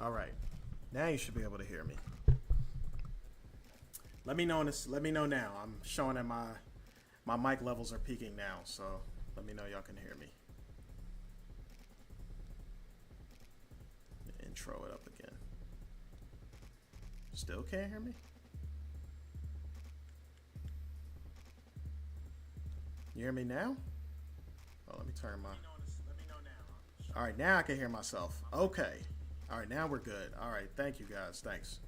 All right. Now you should be able to hear me. Let me know this. Let me know now. I'm showing that my mic levels are peaking now, so let me know y'all can hear me. Intro it up again. Still can't hear me? You hear me now? Oh, let me turn my. All right, now I can hear myself. Okay. All right, now we're good. All right, thank you guys. Thanks.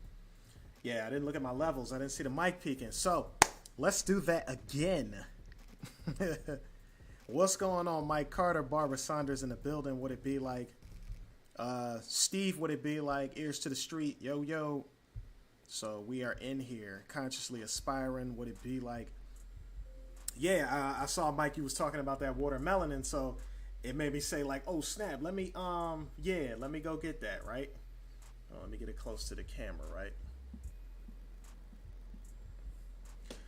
Yeah, I didn't look at my levels. I didn't see the mic peaking. So let's do that again. What's going on? Mike Carter, Barbara Saunders in the building. Would it be like? Steve, would it be like? Ears to the street. Yo, yo. So we are in here, consciously aspiring. Would it be like? Yeah, I saw Mike. You was talking about that watermelon, and so it made me say like, oh snap. Let me yeah, let me go get that. Right. Oh, let me get it close to the camera. Right.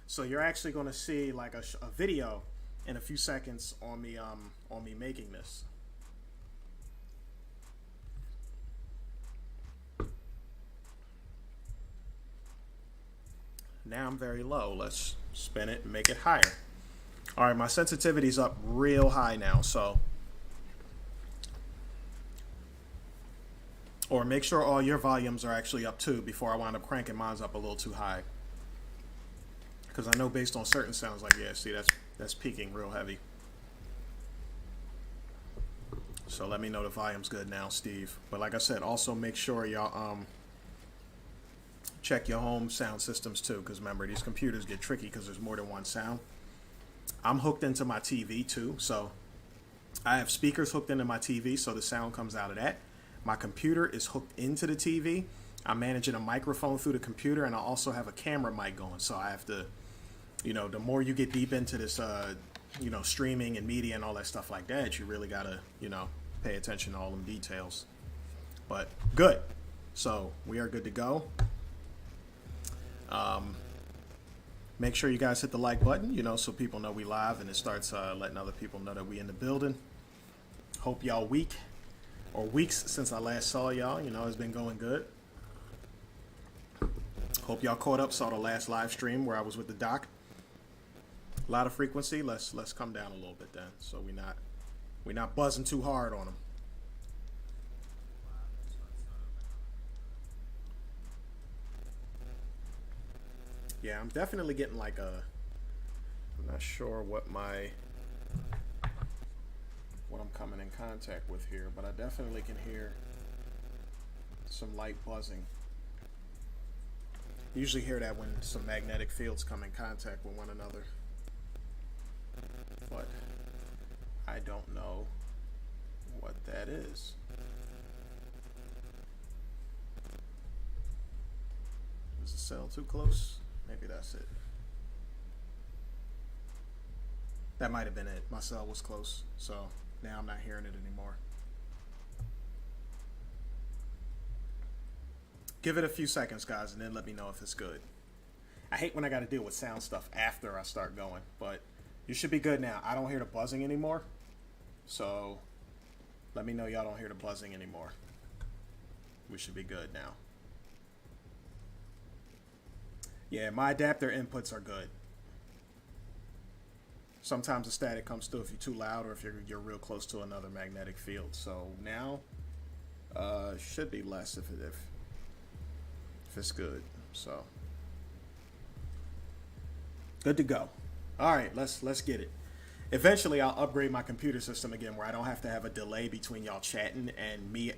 So you're actually going to see like a video in a few seconds on me making this. Now I'm very low. Let's spin it and make it higher. All right, my sensitivity's up real high now, so. Or make sure all your volumes are actually up too before I wind up cranking mine up a little too high. Because I know based on certain sounds, like, yeah, see, that's peaking real heavy. So let me know the volume's good now, Steve. But like I said, also make sure y'all check your home sound systems too, because remember, these computers get tricky because there's more than one sound. I'm hooked into my TV too, so I have speakers hooked into my TV, so the sound comes out of that. My computer is hooked into the TV. I'm managing a microphone through the computer, and I also have a camera mic going, so I have to, you know, the more you get deep into this, you know, streaming and media and all that stuff like that, you really gotta, you know, pay attention to all them details. But good. So we are good to go. Make sure you guys hit the like button, you know, so people know we live and it starts letting other people know that we in the building. Hope y'all week or weeks since I last saw y'all, you know, it's been going good. Hope y'all caught up, saw the last live stream where I was with the doc. A lot of frequency. Let's come down a little bit then, so we're not buzzing too hard on them. Yeah, I'm definitely getting like I'm not sure what I'm coming in contact with here, but I definitely can hear some light buzzing. Usually hear that when some magnetic fields come in contact with one another. But I don't know what that is. Is the cell too close? Maybe that's it. That might have been it. My cell was close, so now I'm not hearing it anymore. Give it a few seconds, guys, and then let me know if it's good. I hate when I got to deal with sound stuff after I start going, but you should be good now. I don't hear the buzzing anymore, so let me know y'all don't hear the buzzing anymore. We should be good now. Yeah, my adapter inputs are good. Sometimes the static comes through if you're too loud or if you're real close to another magnetic field. So now should be less if it's good. So good to go. All right, let's get it. Eventually I'll upgrade my computer system again where I don't have to have a delay between y'all chatting and me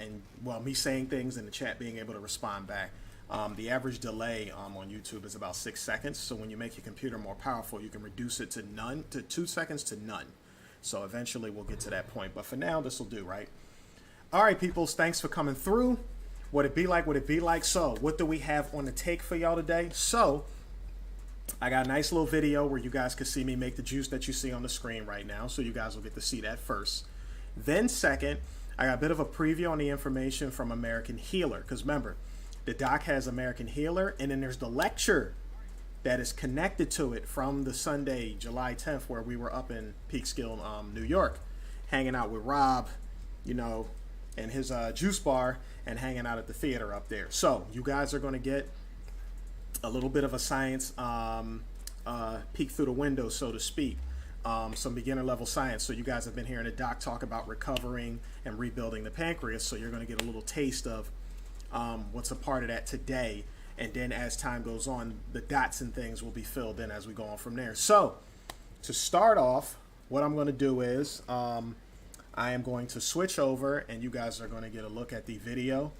saying things and the chat being able to respond back. The average delay on YouTube is about 6 seconds. So when you make your computer more powerful, you can reduce it to 2 seconds to none. So eventually we'll get to that point. But for now, this will do, right? All right, peoples, thanks for coming through. Would it be like? Would it be like? So what do we have on the take for y'all today? So I got a nice little video where you guys can see me make the juice that you see on the screen right now. So you guys will get to see that first. Then second, I got a bit of a preview on the information from American Healer. Because remember, the doc has American Healer, and then there's the lecture that is connected to it from the Sunday, July 10th, where we were up in Peekskill, New York, hanging out with Rob, you know, and his juice bar. and hanging out at the theater up there. So you guys are going to get a little bit of a science peek through the window, so to speak. Some beginner level science. So you guys have been hearing the doc talk about recovering and rebuilding the pancreas. So you're going to get a little taste of what's a part of that today. And then as time goes on, the dots and things will be filled in as we go on from there. So to start off, what I'm going to do is I am going to switch over, and you guys are going to get a look at the video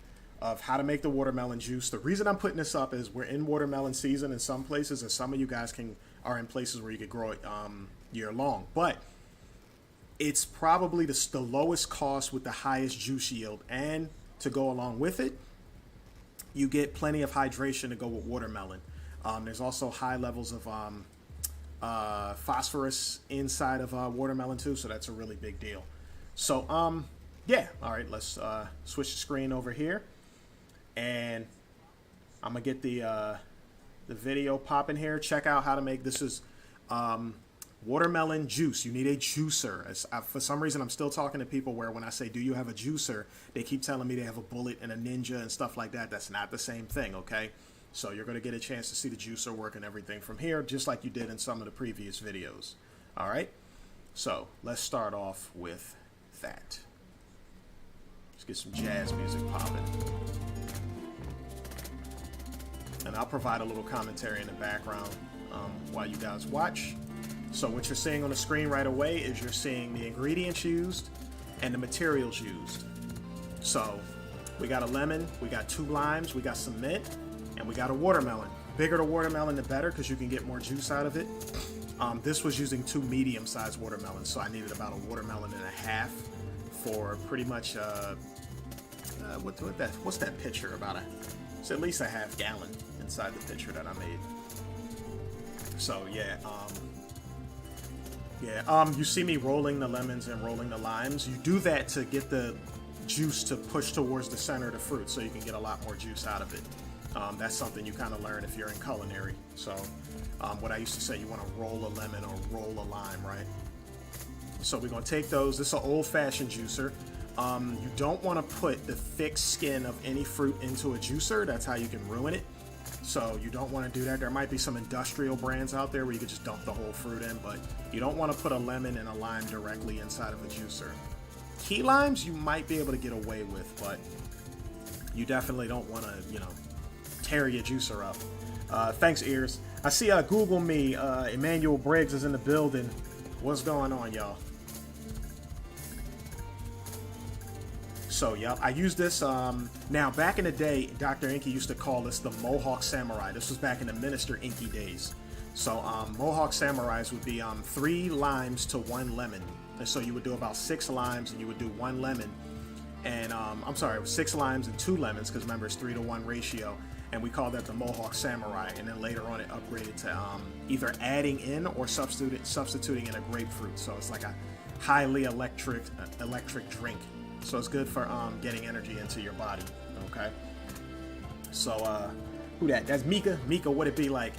of how to make the watermelon juice. The reason I'm putting this up is we're in watermelon season in some places, and some of you guys are in places where you could grow it year long. But it's probably the lowest cost with the highest juice yield, and to go along with it, you get plenty of hydration to go with watermelon. There's also high levels of phosphorus inside of watermelon too, so that's a really big deal. So yeah, all right, let's switch the screen over here, and I'm gonna get the video popping here. Check out how to make this. Is watermelon juice. You need a juicer. For some reason, I'm still talking to people where when I say, do you have a juicer, they keep telling me they have a Bullet and a Ninja and stuff like that. That's not the same thing, okay? So you're going to get a chance to see the juicer work and everything from here, just like you did in some of the previous videos. All right? So let's start off with that. Let's get some jazz music popping. And I'll provide a little commentary in the background while you guys watch. So what you're seeing on the screen right away is you're seeing the ingredients used and the materials used. So we got a lemon, we got 2 limes, we got some mint, and we got a watermelon. Bigger the watermelon, the better, because you can get more juice out of it. This was using 2 medium-sized watermelons, so I needed about a watermelon and a half for pretty much, what's that pitcher? It's at least a half gallon inside the pitcher that I made. So yeah, you see me rolling the lemons and rolling the limes. You do that to get the juice to push towards the center of the fruit so you can get a lot more juice out of it. That's something you kind of learn if you're in culinary. So what I used to say, you want to roll a lemon or roll a lime, right? So we're going to take those. This is an old-fashioned juicer. You don't want to put the thick skin of any fruit into a juicer. That's how you can ruin it. So you don't want to do that. There might be some industrial brands out there where you could just dump the whole fruit in, but you don't want to put a lemon and a lime directly inside of a juicer. Key limes you might be able to get away with, but you definitely don't want to, tear your juicer up. Thanks, Ears. I see Google Me, Emmanuel Briggs is in the building. What's going on, y'all? So, yep, I use this. Now, back in the day, Dr. Inky used to call this the Mohawk Samurai. This was back in the Minister Inky days. So, Mohawk Samurais would be 3 limes to 1 lemon. And so you would do about 6 limes and you would do 1 lemon. And, I'm sorry, it was 6 limes and 2 lemons, because remember, it's 3 to 1 ratio. And we called that the Mohawk Samurai. And then later on, it upgraded to either adding in or substituting in a grapefruit. So it's like a highly electric drink. So it's good for getting energy into your body, okay? So who that? That's Mika. Mika, what it be like?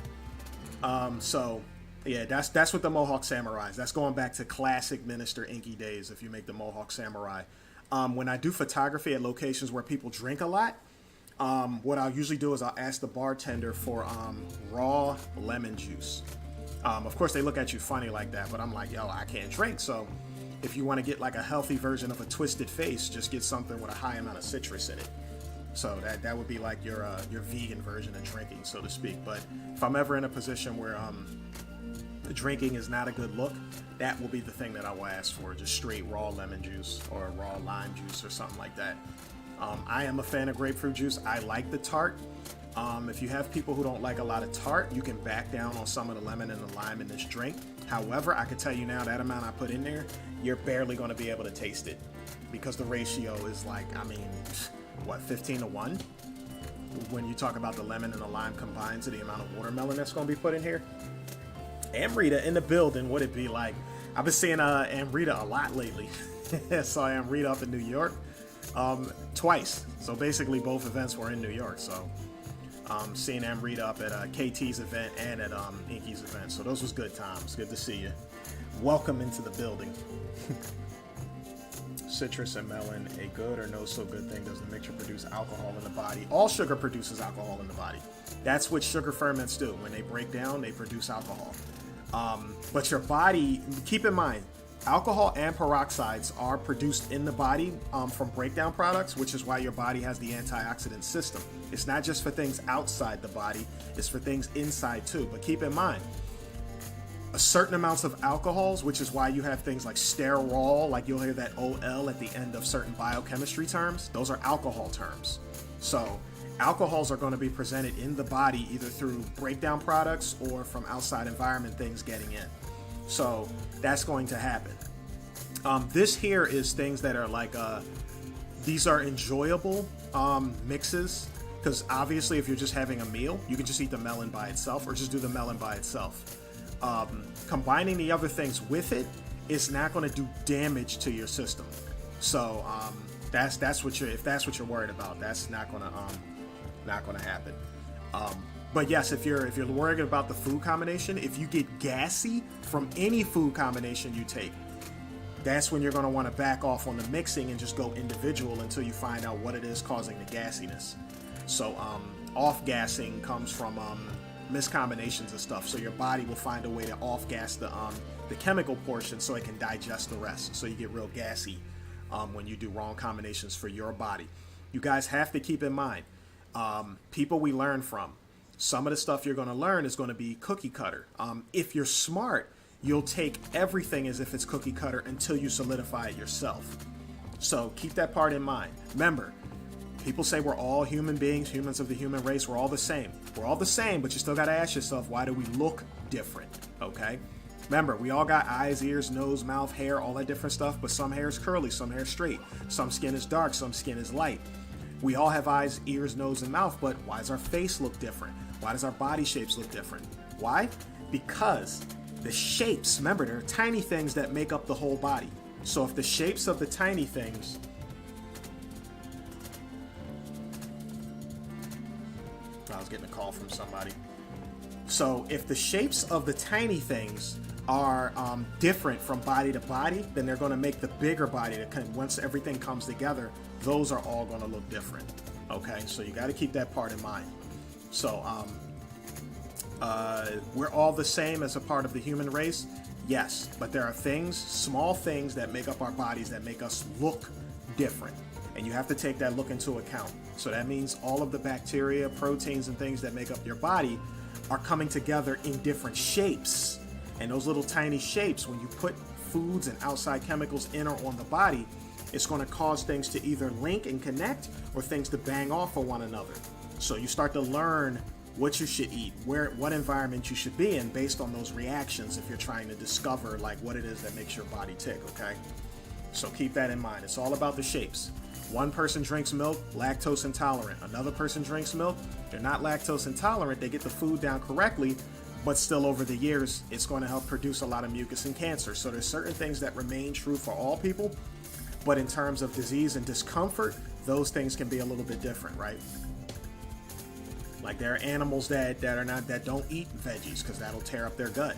So yeah, that's what the Mohawk Samurai is. That's going back to classic Minister Inky days. If you make the Mohawk Samurai, when I do photography at locations where people drink a lot, what I'll usually do is I'll ask the bartender for raw lemon juice. Of course, they look at you funny like that, but I'm like, yo, I can't drink, so. If you want to get like a healthy version of a twisted face, just get something with a high amount of citrus in it. So that would be like your vegan version of drinking, so to speak. But if I'm ever in a position where drinking is not a good look, that will be the thing that I will ask for, just straight raw lemon juice or raw lime juice or something like that. I am a fan of grapefruit juice. I like the tart. If you have people who don't like a lot of tart, you can back down on some of the lemon and the lime in this drink. However, I can tell you now, that amount I put in there, you're barely going to be able to taste it, because the ratio is like, 15 to 1? When you talk about the lemon and the lime combined to the amount of watermelon that's going to be put in here. Amrita in the building, what it be like? I've been seeing Amrita a lot lately. Saw Amrita up in New York twice. So basically both events were in New York. So seeing Amrita up at KT's event and at Inky's event. So those was good times. Good to see you. Welcome into the building. citrus and melon, a good or no so good thing? Does the mixture produce alcohol in the body? All sugar produces alcohol in the body. That's what sugar ferments do. When they break down, they produce alcohol. But your body, keep in mind, alcohol and peroxides are produced in the body from breakdown products, which is why your body has the antioxidant system. It's not just for things outside the body, it's for things inside too. But keep in mind, a certain amounts of alcohols, which is why you have things like sterol, like you'll hear that OL at the end of certain biochemistry terms. Those are alcohol terms. So alcohols are going to be presented in the body either through breakdown products or from outside environment things getting in. So that's going to happen. This here is things that are like, these are enjoyable mixes, because obviously if you're just having a meal, you can just eat the melon by itself or just do the melon by itself. Combining the other things with it is not going to do damage to your system. So that's what if that's what you're worried about, that's not going to happen. But yes, if you're worried about the food combination, if you get gassy from any food combination you take, that's when you're going to want to back off on the mixing and just go individual until you find out what it is causing the gassiness. So off-gassing comes from miscombinations of stuff. So your body will find a way to off-gas the chemical portion so it can digest the rest. So you get real gassy when you do wrong combinations for your body. You guys have to keep in mind, people we learn from, some of the stuff you're going to learn is going to be cookie cutter. If you're smart, you'll take everything as if it's cookie cutter until you solidify it yourself. So keep that part in mind. Remember, people say we're all human beings, humans of the human race. We're all the same. We're all the same, but you still got to ask yourself, why do we look different? Okay? Remember, we all got eyes, ears, nose, mouth, hair, all that different stuff, but some hair is curly, some hair is straight. Some skin is dark, some skin is light. We all have eyes, ears, nose, and mouth, but why does our face look different? Why does our body shapes look different? Why? Because the shapes, remember, there are tiny things that make up the whole body. So if the shapes of the tiny things... I was getting a call from somebody. So if the shapes of the tiny things are different from body to body, then they're going to make the bigger body that once everything comes together, those are all going to look different. Okay, so you got to keep that part in mind. So we're all the same as a part of the human race, yes, but there are things, small things that make up our bodies that make us look different, and you have to take that look into account. So that means all of the bacteria, proteins, and things that make up your body are coming together in different shapes. And those little tiny shapes, when you put foods and outside chemicals in or on the body, it's going to cause things to either link and connect or things to bang off of one another. So you start to learn what you should eat, what environment you should be in based on those reactions if you're trying to discover like what it is that makes your body tick, okay? So keep that in mind. It's all about the shapes. One person drinks milk, lactose intolerant. Another person drinks milk, they're not lactose intolerant, they get the food down correctly, but still over the years, it's going to help produce a lot of mucus and cancer. So there's certain things that remain true for all people, but in terms of disease and discomfort, those things can be a little bit different, right? Like there are animals that don't eat veggies because that'll tear up their gut.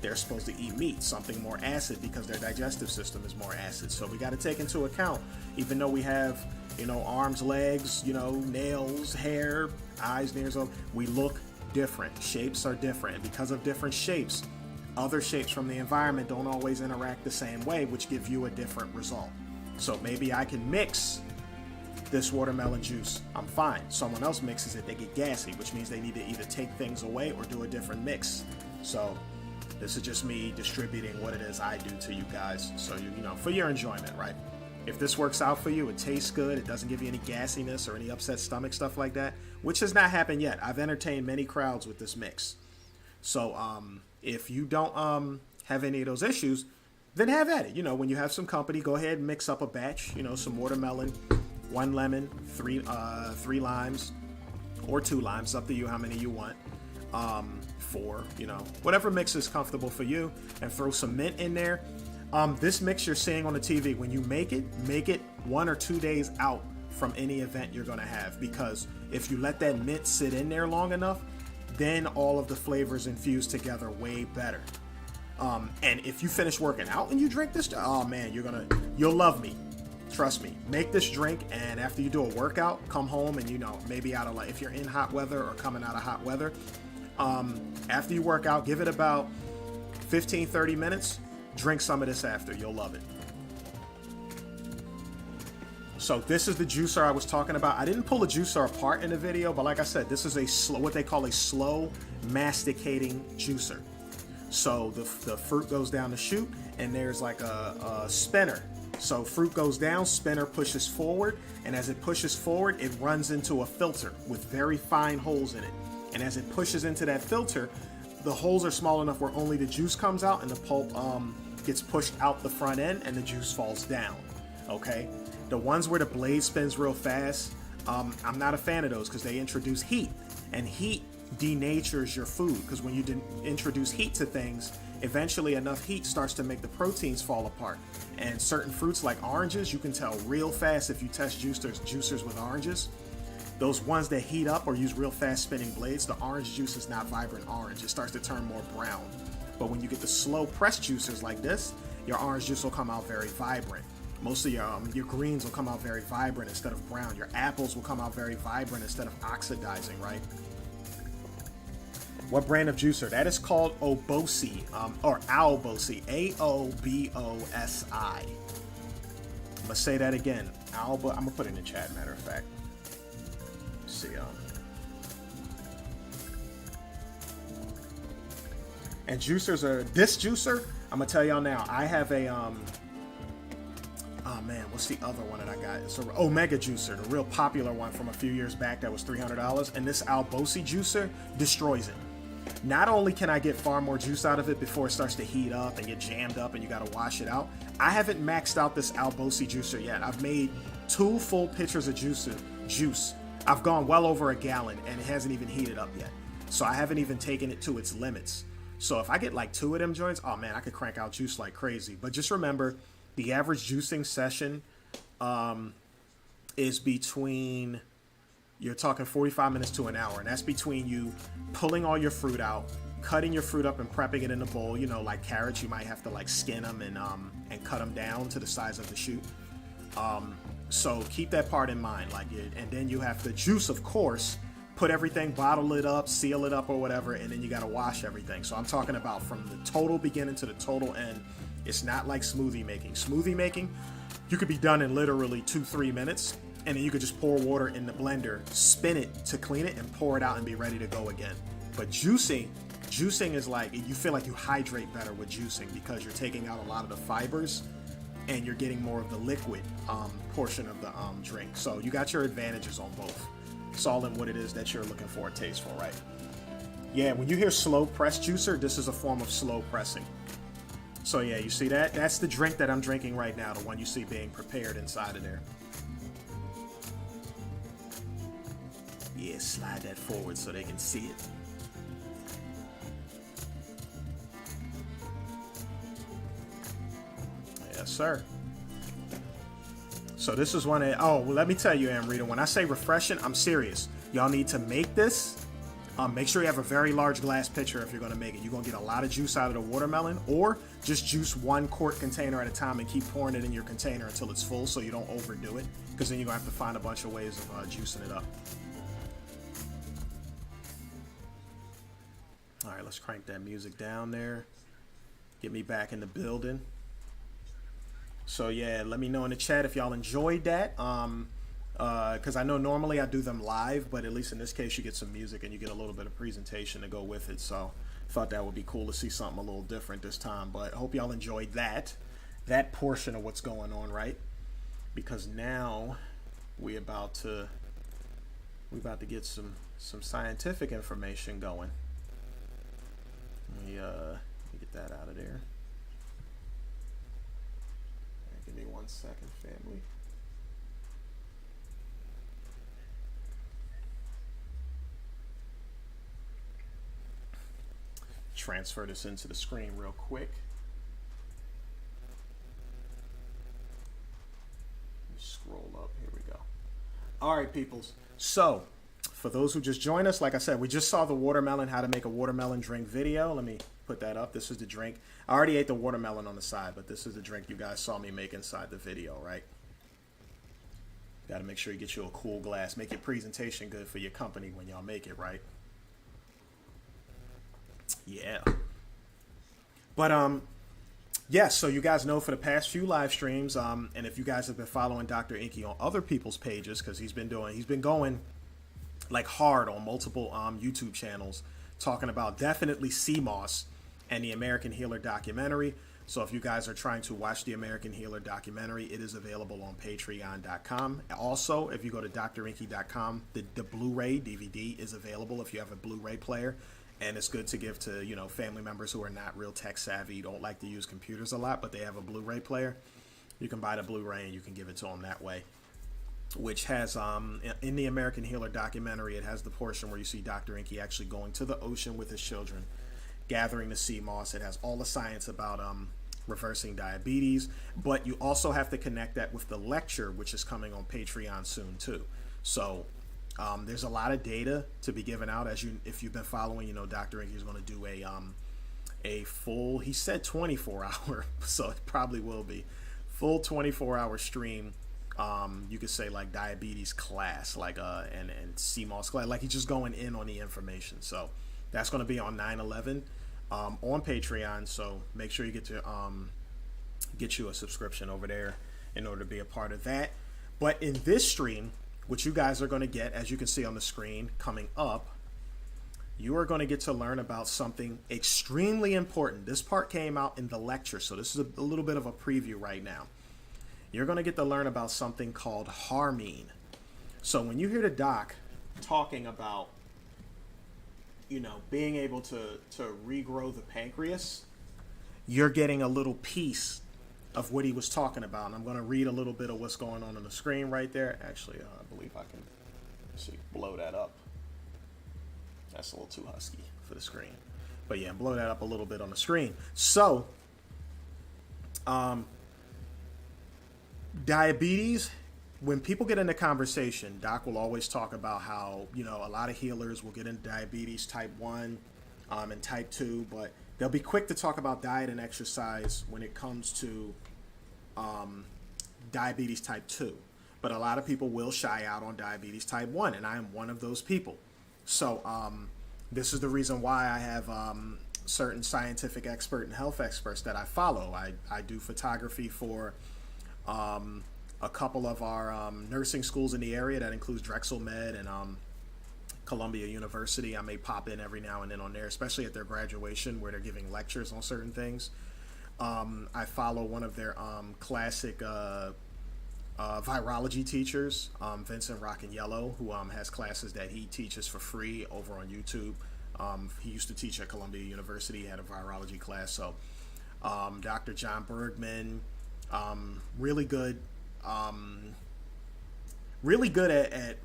They're supposed to eat meat, something more acid, because their digestive system is more acid. So we got to take into account, even though we have, arms, legs, nails, hair, eyes, ears, we look different. Shapes are different. And because of different shapes, other shapes from the environment don't always interact the same way, which give you a different result. So maybe I can mix this watermelon juice, I'm fine. Someone else mixes it, they get gassy, which means they need to either take things away or do a different mix. So this is just me distributing what it is I do to you guys, so for your enjoyment, right? If this works out for you, it tastes good, it doesn't give you any gassiness or any upset stomach, stuff like that, which has not happened yet. I've entertained many crowds with this mix. So if you don't have any of those issues, then have at it. When you have some company, go ahead and mix up a batch, some watermelon, 1 lemon, 3 limes, or 2 limes, up to you how many you want. 4, whatever mix is comfortable for you, and throw some mint in there. This mix you're seeing on the TV, when you make it 1 or 2 days out from any event you're going to have, because if you let that mint sit in there long enough, then all of the flavors infuse together way better. And if you finish working out and you drink this, oh man, you'll love me. Trust me, make this drink, and after you do a workout, come home and, you know, maybe out of like, if you're in hot weather or coming out of hot weather, after you work out, give it about 15-30 minutes, drink some of this after. You'll love it. So this is the juicer I was talking about. I didn't pull the juicer apart in the video, but like I said, this is a slow, what they call a slow masticating juicer. So the fruit goes down the chute, and there's like a spinner. So fruit goes down, spinner pushes forward, and as it pushes forward, it runs into a filter with very fine holes in it. And as it pushes into that filter, the holes are small enough where only the juice comes out, and the pulp gets pushed out the front end, and the juice falls down. Okay? The ones where the blade spins real fast, I'm not a fan of those because they introduce heat, and heat denatures your food, because when you introduce heat to things, eventually enough heat starts to make the proteins fall apart. And certain fruits like oranges, you can tell real fast if you test juicers with oranges. Those ones that heat up or use real fast spinning blades, the orange juice is not vibrant orange. It starts to turn more brown. But when you get the slow press juicers like this, your orange juice will come out very vibrant. Most of your greens will come out very vibrant instead of brown. Your apples will come out very vibrant instead of oxidizing, right? What brand of juicer? That is called Obosi, or Aobosi, Aobosi. I'm gonna say that again. I'm gonna put it in the chat, matter of fact. Let's see, and juicers are, this juicer, I'm gonna tell y'all now, I have a, oh man, what's the other one that I got? It's an Omega juicer, the real popular one from a few years back that was $300, and this Aobosi juicer destroys it. Not only can I get far more juice out of it before it starts to heat up and get jammed up and you gotta wash it out, I haven't maxed out this Aobosi juicer yet. I've made 2 full pitchers of juice. I've gone well over a gallon and it hasn't even heated up yet. So I haven't even taken it to its limits. So if I get like 2 of them joints, oh man, I could crank out juice like crazy. But just remember, the average juicing session is between, you're talking 45 minutes to an hour, and that's between you pulling all your fruit out, cutting your fruit up and prepping it in a bowl. You know, like carrots, you might have to like skin them and cut them down to the size of the shoot. So keep that part in mind, like it, and then you have to juice, of course, put everything, bottle it up, seal it up or whatever, and then you got to wash everything. So I'm talking about from the total beginning to the total end. It's not like smoothie making. Smoothie making, you could be done in literally 2-3 minutes, and then you could just pour water in the blender, spin it to clean it, and pour it out and be ready to go again. But juicing is like, you feel like you hydrate better with juicing because you're taking out a lot of the fibers and you're getting more of the liquid portion of the drink. So you got your advantages on both. It's all in what it is that you're looking for tasteful, right? Yeah, when you hear slow press juicer, this is a form of slow pressing. So yeah, you see that? That's the drink that I'm drinking right now, the one you see being prepared inside of there. Yeah, slide that forward so they can see it. Yes, sir. So this is one that, oh, well, let me tell you, Amrita, when I say refreshing, I'm serious. Y'all need to make this. Make sure you have a very large glass pitcher if you're going to make it. You're going to get a lot of juice out of the watermelon, or just juice 1 quart container at a time and keep pouring it in your container until it's full so you don't overdo it, because then you're going to have to find a bunch of ways of juicing it up. All right, let's crank that music down there. Get me back in the building. So yeah, let me know in the chat if y'all enjoyed that. Because I know normally I do them live, but at least in this case you get some music and you get a little bit of presentation to go with it. So I thought that would be cool to see something a little different this time. But I hope y'all enjoyed that portion of what's going on, right? Because now we about to get some scientific information going. Let me get that out of there. Give me 1 second, family. Transfer this into the screen real quick. Scroll up. Here we go. All right, peoples. So, for those who just joined us, like I said, we just saw the watermelon, how to make a watermelon drink video. Let me put that up. This is the drink. I already ate the watermelon on the side, but this is the drink you guys saw me make inside the video, right? Got to make sure you get you a cool glass. Make your presentation good for your company when y'all make it, right? Yeah. But yes, so you guys know for the past few live streams, and if you guys have been following Dr. Inky on other people's pages, because he's been going like hard on multiple YouTube channels talking about definitely CMOS and the American Healer documentary. So if you guys are trying to watch the American Healer documentary, it is available on patreon.com. Also, if you go to drinky.com, the Blu-ray DVD is available if you have a Blu-ray player. And it's good to give to, you know, family members who are not real tech savvy, don't like to use computers a lot, but they have a Blu-ray player. You can buy the Blu-ray and you can give it to them that way. Which has, in the American Healer documentary, it has the portion where you see Dr. Inky actually going to the ocean with his children, gathering the sea moss. It has all the science about reversing diabetes, but you also have to connect that with the lecture, which is coming on Patreon soon too. So there's a lot of data to be given out. If you've been following, you know, Dr. Inky is going to do a full, he said 24-hour, so it probably will be full 24-hour stream. You could say like diabetes class, like and CMOS class, like he's just going in on the information. So that's going to be on 9/11 on Patreon. So make sure you get you a subscription over there in order to be a part of that. But in this stream, which you guys are going to get, as you can see on the screen coming up, you are going to get to learn about something extremely important. This part came out in the lecture, so this is a little bit of a preview right now. You're going to get to learn about something called harmine. So when you hear the doc talking about, you know, being able to regrow the pancreas, you're getting a little piece of what he was talking about. And I'm going to read a little bit of what's going on the screen right there. Actually, I believe I can blow that up. That's a little too husky for the screen. But yeah, blow that up a little bit on the screen. So, diabetes, when people get into conversation, Doc will always talk about how, you know, a lot of healers will get into diabetes type 1 and type 2, but they'll be quick to talk about diet and exercise when it comes to diabetes type 2. But a lot of people will shy out on diabetes type 1, and I am one of those people. So this is the reason why I have certain scientific expert and health experts that I follow. I do photography for a couple of our nursing schools in the area. That includes Drexel Med and Columbia University. I may pop in every now and then on there, especially at their graduation where they're giving lectures on certain things. I follow one of their classic virology teachers, Vincent Rockin-Yellow, who has classes that he teaches for free over on YouTube. He used to teach at Columbia University. He had a virology class. So Dr. John Bergman, really good at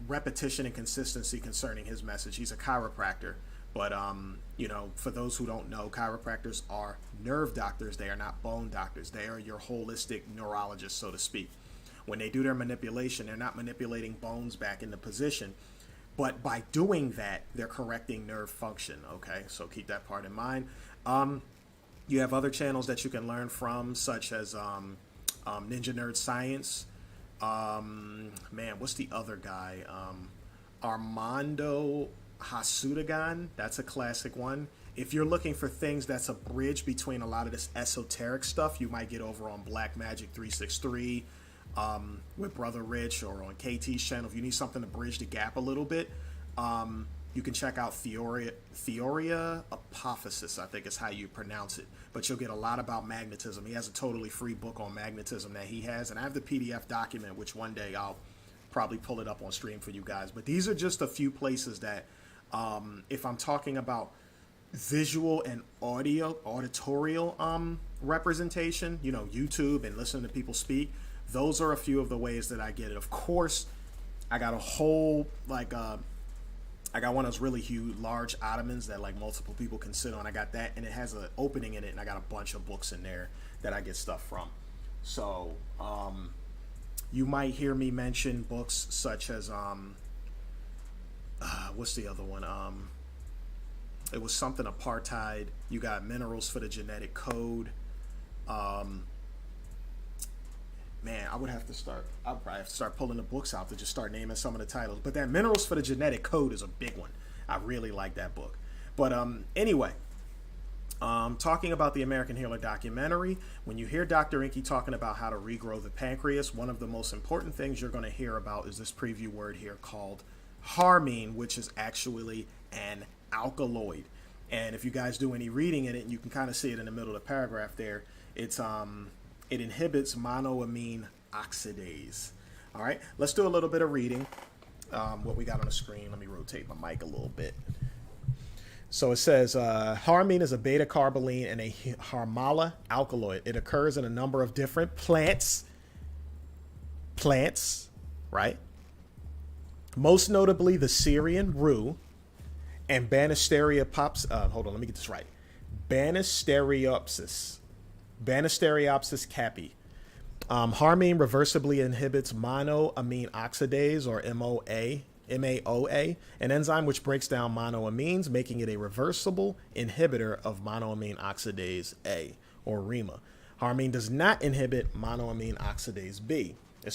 repetition and consistency concerning his message. He's a chiropractor, but you know, for those who don't know, chiropractors are nerve doctors. They are not bone doctors. They are your holistic neurologists, so to speak. When they do their manipulation, they're not manipulating bones back into position, but by doing that, they're correcting nerve function. Okay, so keep that part in mind. You have other channels that you can learn from, such as Ninja Nerd Science. Man, what's the other guy? Armando Hasudagan. That's a classic one. If you're looking for things that's a bridge between a lot of this esoteric stuff, you might get over on Black Magic 363 with Brother Rich, or on KT's channel. If you need something to bridge the gap a little bit, you can check out Theoria Apophysis, I think is how you pronounce it. But you'll get a lot about magnetism. He has a totally free book on magnetism that he has. And I have the PDF document, which one day I'll probably pull it up on stream for you guys. But these are just a few places that, if I'm talking about visual and auditorial representation, you know, YouTube and listening to people speak, those are a few of the ways that I get it. Of course, I got a whole, like, I got one of those really huge, large ottomans that like multiple people can sit on. I got that, and it has an opening in it, and I got a bunch of books in there that I get stuff from. So you might hear me mention books such as what's the other one? It was something apartheid. You got Minerals for the Genetic Code. Man, I would have to start. I'll probably have to start pulling the books out to just start naming some of the titles. But that Minerals for the Genetic Code is a big one. I really like that book. But anyway, talking about the American Healer documentary, when you hear Dr. Inky talking about how to regrow the pancreas, one of the most important things you're going to hear about is this preview word here called harmine, which is actually an alkaloid. And if you guys do any reading in it, and you can kind of see it in the middle of the paragraph there, it's it inhibits monoamine oxidase. All right, let's do a little bit of reading. What we got on the screen. Let me rotate my mic a little bit. So it says harmine is a beta carboline and a harmala alkaloid. It occurs in a number of different plants, right? Most notably the Syrian rue and Banisteriopsis. Hold on, let me get this right. Banisteriopsis caapi. Harmine reversibly inhibits monoamine oxidase, or MAOA, an enzyme which breaks down monoamines, making it a reversible inhibitor of monoamine oxidase A, or REMA. Harmine does not inhibit monoamine oxidase B. It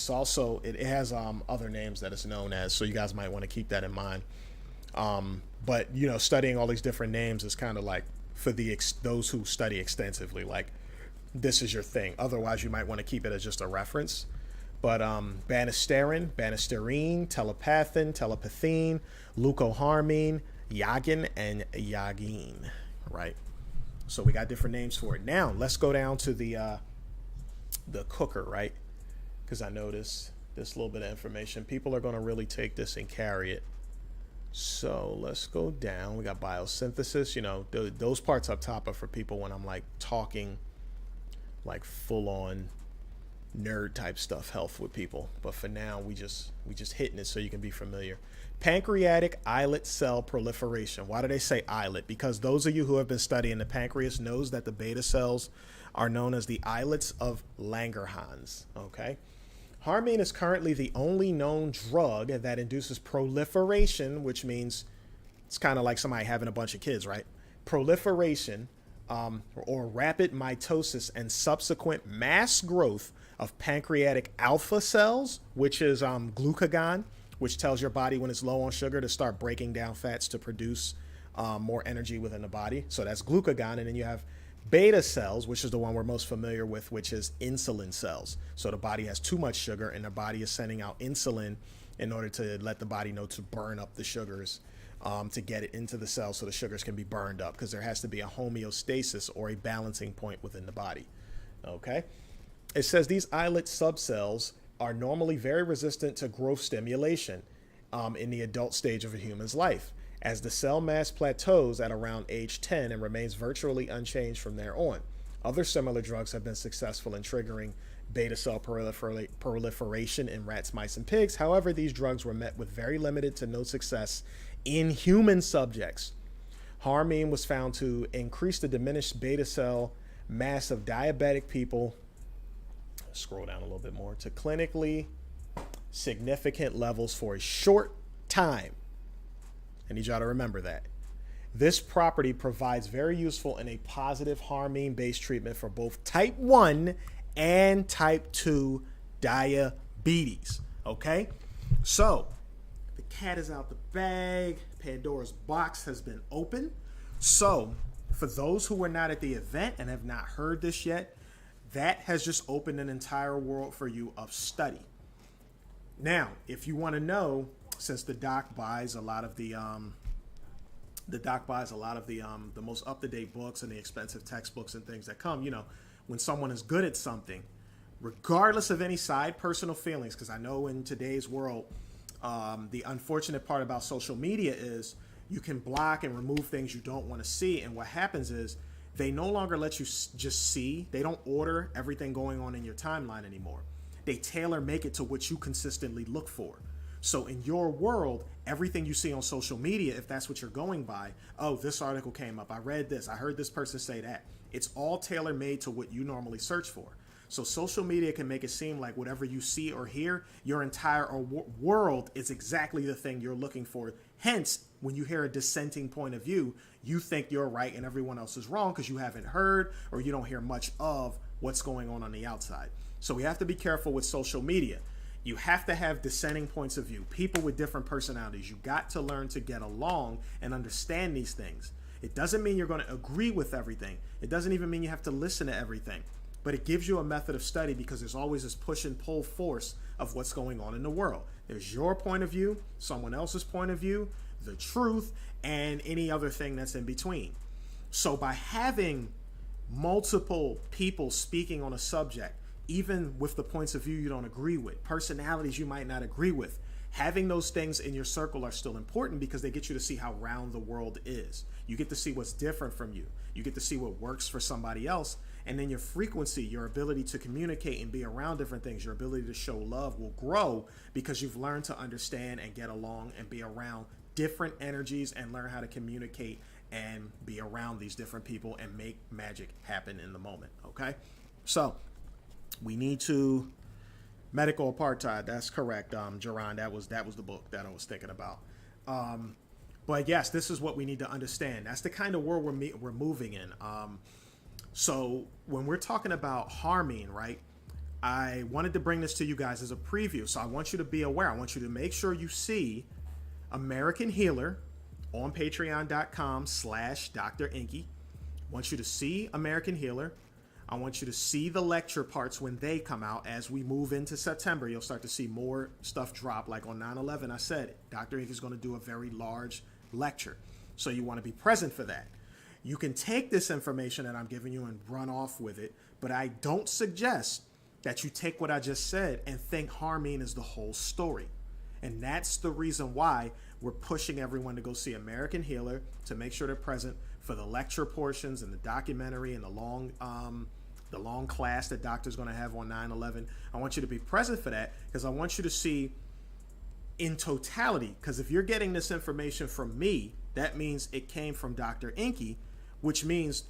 has other names that it's known as, so you guys might want to keep that in mind. But studying all these different names is kind of like for those who study extensively, like this is your thing. Otherwise, you might want to keep it as just a reference. But banisterine, telepathine, leucoharmine, yagin, and yagine, right? So we got different names for it. Now, let's go down to the cooker, right? Because I noticed this little bit of information. People are going to really take this and carry it. So let's go down. We got biosynthesis. Those parts up top are for people when I'm like talking like full on nerd type stuff, health with people. But for now, we just hitting it so you can be familiar. Pancreatic islet cell proliferation. Why do they say islet? Because those of you who have been studying the pancreas knows that the beta cells are known as the islets of Langerhans. Okay. Harmine is currently the only known drug that induces proliferation, which means it's kind of like somebody having a bunch of kids, right? Proliferation or rapid mitosis and subsequent mass growth of pancreatic alpha cells, which is glucagon, which tells your body when it's low on sugar to start breaking down fats to produce more energy within the body. So that's glucagon. And then you have beta cells, which is the one we're most familiar with, which is insulin cells. So the body has too much sugar and the body is sending out insulin in order to let the body know to burn up the sugars, to get it into the cell so the sugars can be burned up, because there has to be a homeostasis or a balancing point within the body. Okay. It says these islet subcells are normally very resistant to growth stimulation in the adult stage of a human's life, as the cell mass plateaus at around age 10 and remains virtually unchanged from there on. Other similar drugs have been successful in triggering beta cell proliferation in rats, mice, and pigs. However, these drugs were met with very limited to no success in human subjects. Harmine was found to increase the diminished beta cell mass of diabetic people, scroll down a little bit more, to clinically significant levels for a short time. I need y'all to remember that. This property provides very useful in a positive harmine-based treatment for both type 1 and type 2 diabetes. Okay? So, the cat is out the bag. Pandora's box has been opened. So, for those who were not at the event and have not heard this yet, that has just opened an entire world for you of study. Now, if you want to know, since the doc buys a lot of the most up-to-date books and the expensive textbooks and things that come, when someone is good at something, regardless of any side personal feelings, because I know in today's world, the unfortunate part about social media is you can block and remove things you don't want to see. And what happens is they no longer let you just see. They don't order everything going on in your timeline anymore. They tailor make it to what you consistently look for. So in your world, everything you see on social media, if that's what you're going by, oh, this article came up, I read this, I heard this person say that. It's all tailor-made to what you normally search for. So social media can make it seem like whatever you see or hear, your entire world is exactly the thing you're looking for. Hence, when you hear a dissenting point of view, you think you're right and everyone else is wrong because you haven't heard or you don't hear much of what's going on the outside. So we have to be careful with social media. You have to have dissenting points of view, people with different personalities. You got to learn to get along and understand these things. It doesn't mean you're going to agree with everything. It doesn't even mean you have to listen to everything. But it gives you a method of study because there's always this push and pull force of what's going on in the world. There's your point of view, someone else's point of view, the truth, and any other thing that's in between. So by having multiple people speaking on a subject, even with the points of view you don't agree with, personalities you might not agree with, having those things in your circle are still important because they get you to see how round the world is. You get to see what's different from you. You get to see what works for somebody else. And then your frequency, your ability to communicate and be around different things, your ability to show love will grow because you've learned to understand and get along and be around different energies and learn how to communicate and be around these different people and make magic happen in the moment. Okay? So we need to medical apartheid. That's correct. Jaron, that was the book that I was thinking about. But yes, this is what we need to understand. That's the kind of world we're moving in. So when we're talking about harming, right, I wanted to bring this to you guys as a preview. So I want you to be aware. I want you to make sure you see American Healer on patreon.com/Dr. Inky. I want you to see American Healer. I want you to see the lecture parts when they come out. As we move into September, you'll start to see more stuff drop. Like on 9/11, I said, Dr. Inky is going to do a very large lecture. So you want to be present for that. You can take this information that I'm giving you and run off with it, but I don't suggest that you take what I just said and think harming is the whole story. And that's the reason why we're pushing everyone to go see American Healer, to make sure they're present for the lecture portions and the documentary and the long class that Doctor's going to have on 9/11. I want you to be present for that because I want you to see in totality, because if you're getting this information from me, that means it came from Dr. Inky, which means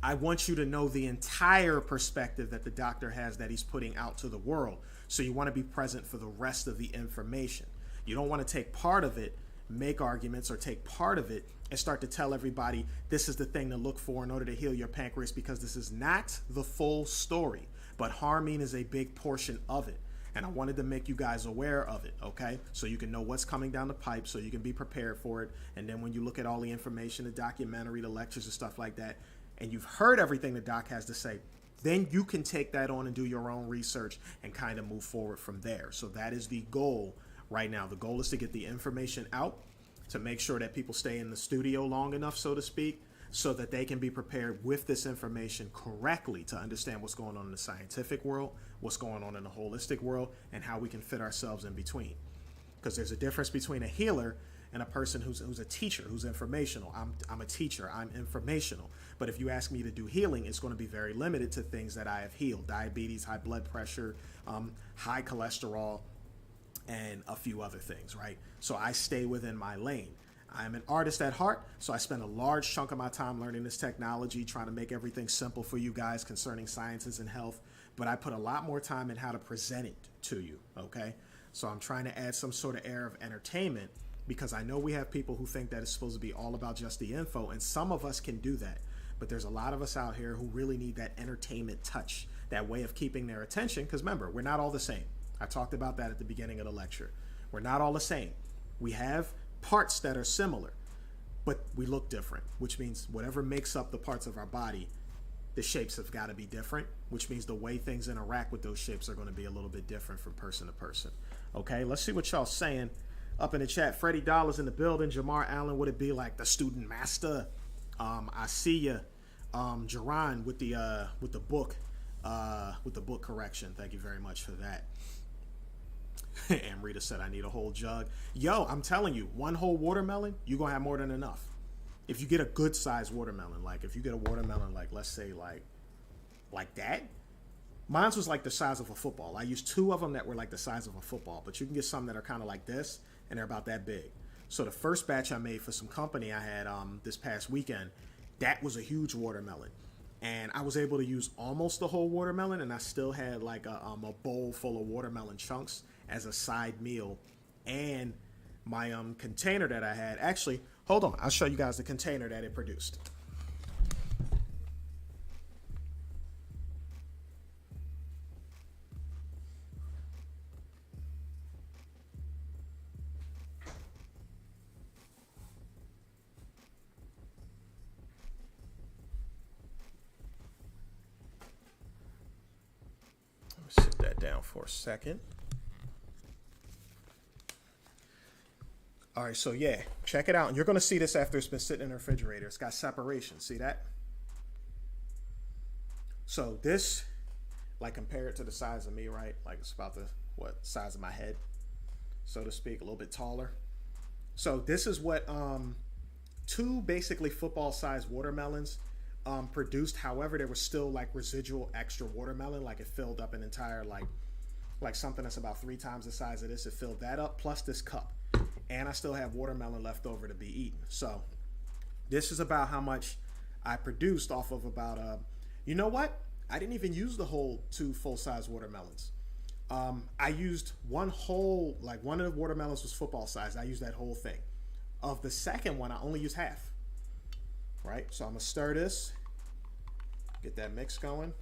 I want you to know the entire perspective that the doctor has that he's putting out to the world. So you want to be present for the rest of the information. You don't want to take part of it, make arguments, or take part of it and start to tell everybody this is the thing to look for in order to heal your pancreas, because this is not the full story. But harming is a big portion of it. And I wanted to make you guys aware of it, okay? So you can know what's coming down the pipe, so you can be prepared for it. And then when you look at all the information, the documentary, the lectures and stuff like that, and you've heard everything the doc has to say, then you can take that on and do your own research and kind of move forward from there. So that is the goal right now. The goal is to get the information out, to make sure that people stay in the studio long enough, so to speak, so that they can be prepared with this information correctly to understand what's going on in the scientific world, what's going on in the holistic world, and how we can fit ourselves in between. Because there's a difference between a healer and a person who's a teacher, who's informational. I'm a teacher, I'm informational. But if you ask me to do healing, it's going to be very limited to things that I have healed: diabetes, high blood pressure, high cholesterol, and a few other things, right? So I stay within my lane. I'm an artist at heart, so I spend a large chunk of my time learning this technology, trying to make everything simple for you guys concerning sciences and health, but I put a lot more time in how to present it to you, okay? So I'm trying to add some sort of air of entertainment, because I know we have people who think that it's supposed to be all about just the info, and some of us can do that, but there's a lot of us out here who really need that entertainment touch, that way of keeping their attention, because remember, we're not all the same. I talked about that at the beginning of the lecture. We're not all the same. We have parts that are similar, but we look different, which means whatever makes up the parts of our body, the shapes have got to be different, which means the way things interact with those shapes are going to be a little bit different from person to person. Okay, let's see what y'all saying up in the chat. Freddie Dollars in the building. Jamar Allen, would it be like the student master? I see you. Jaron with the book correction. Thank you very much for that. Amrita said, I need a whole jug. Yo, I'm telling you, one whole watermelon, you're going to have more than enough. If you get a good sized watermelon, like if you get a watermelon, like let's say like that, mine's was like the size of a football. I used 2 of them that were like the size of a football, but you can get some that are kind of like this and they're about that big. So the first batch I made for some company I had this past weekend, that was a huge watermelon. And I was able to use almost the whole watermelon, and I still had like a bowl full of watermelon chunks as a side meal. And my container that I had, actually, hold on, I'll show you guys the container that it produced. out for a second. All right, so yeah, check it out. And you're going to see this after it's been sitting in the refrigerator. It's got separation. See that? So this, like, compare it to the size of me, right? Like, it's about the, what, size of my head, so to speak, a little bit taller. So this is what two basically football-sized watermelons produced. However, there was still, like, residual extra watermelon. Like, it filled up an entire, like something that's about 3 times the size of this. It filled that up, plus this cup. And I still have watermelon left over to be eaten. So this is about how much I produced off of about, you know what? I didn't even use the whole 2 full-size watermelons. I used one whole, like, one of the watermelons was football size. I used that whole thing. Of the second one, I only used half. Right? So I'm going to stir this, get that mix going,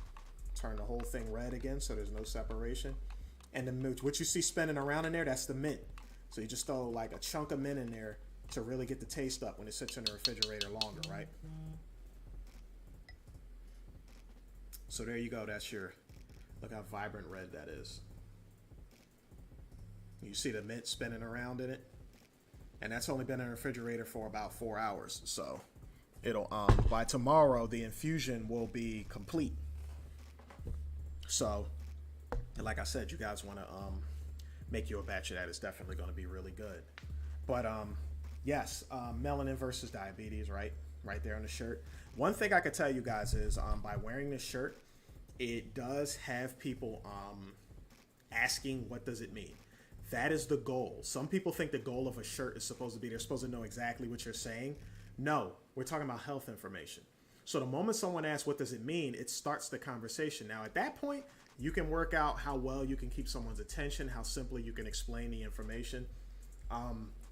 turn the whole thing red again so there's no separation. And then what you see spinning around in there, that's the mint. So you just throw like a chunk of mint in there to really get the taste up when it sits in the refrigerator longer, right? So there you go. That's your, look how vibrant red that is. You see the mint spinning around in it? And that's only been in the refrigerator for about 4 hours. So it'll, by tomorrow, the infusion will be complete. So, and like I said, you guys want to, make you a batch of that. It's definitely going to be really good. But yes, melanin versus diabetes, right there on the shirt. One thing I could tell you guys is by wearing this shirt, it does have people asking, what does it mean? That is the goal. Some people think the goal of a shirt is supposed to be, they're supposed to know exactly what you're saying. No, we're talking about health information. So the moment someone asks, what does it mean? It starts the conversation. Now, at that point, you can work out how well you can keep someone's attention, how simply you can explain the information.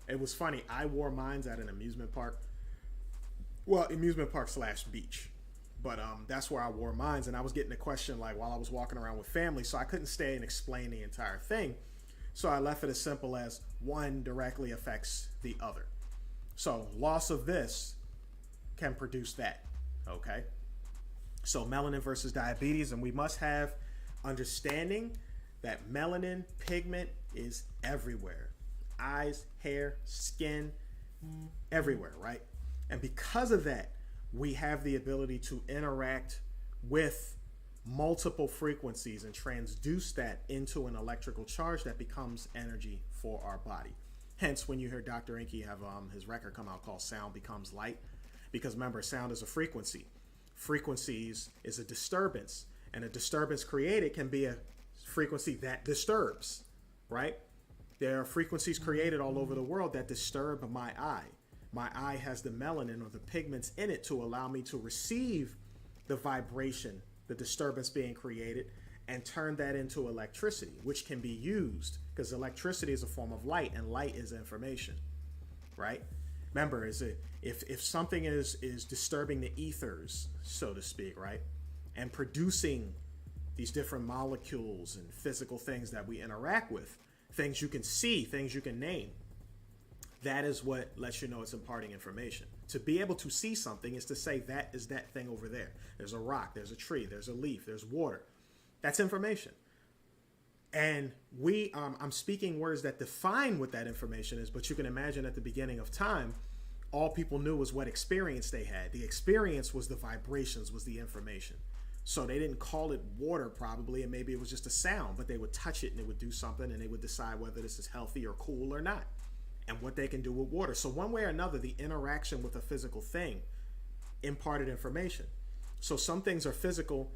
It was funny. I wore mine at an amusement park. Well, amusement park / beach. But that's where I wore mine. And I was getting a question like while I was walking around with family. So I couldn't stay and explain the entire thing. So I left it as simple as one directly affects the other. So loss of this can produce that. Okay. So melanin versus diabetes. And we must have understanding that melanin pigment is everywhere. Eyes, hair, skin, everywhere, right? And because of that, we have the ability to interact with multiple frequencies and transduce that into an electrical charge that becomes energy for our body. Hence, when you hear Dr. Inky have his record come out called Sound Becomes Light, because remember, sound is a frequency. Frequencies is a disturbance. And a disturbance created can be a frequency that disturbs, right? There are frequencies created all over the world that disturb my eye. My eye has the melanin or the pigments in it to allow me to receive the vibration, the disturbance being created, and turn that into electricity, which can be used because electricity is a form of light and light is information, right? Remember, if something is disturbing the ethers, so to speak, right? And producing these different molecules and physical things that we interact with, things you can see, things you can name, that is what lets you know it's imparting information. To be able to see something is to say that is that thing over there. There's a rock, there's a tree, there's a leaf, there's water. That's information. And I'm speaking words that define what that information is, but you can imagine at the beginning of time, all people knew was what experience they had. The experience was the vibrations, was the information. So they didn't call it water probably, and maybe it was just a sound, but they would touch it and it would do something and they would decide whether this is healthy or cool or not and what they can do with water. So one way or another, the interaction with a physical thing imparted information. So some things are physical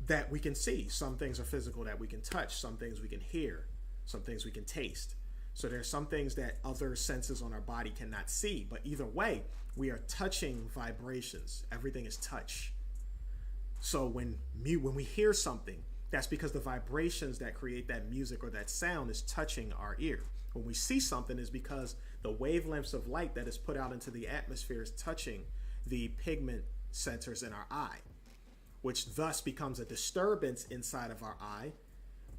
that we can see. Some things are physical that we can touch. Some things we can hear. Some things we can taste. So there's some things that other senses on our body cannot see. But either way, we are touching vibrations. Everything is touch. So when we hear something, that's because the vibrations that create that music or that sound is touching our ear. When we see something is because the wavelengths of light that is put out into the atmosphere is touching the pigment centers in our eye, which thus becomes a disturbance inside of our eye,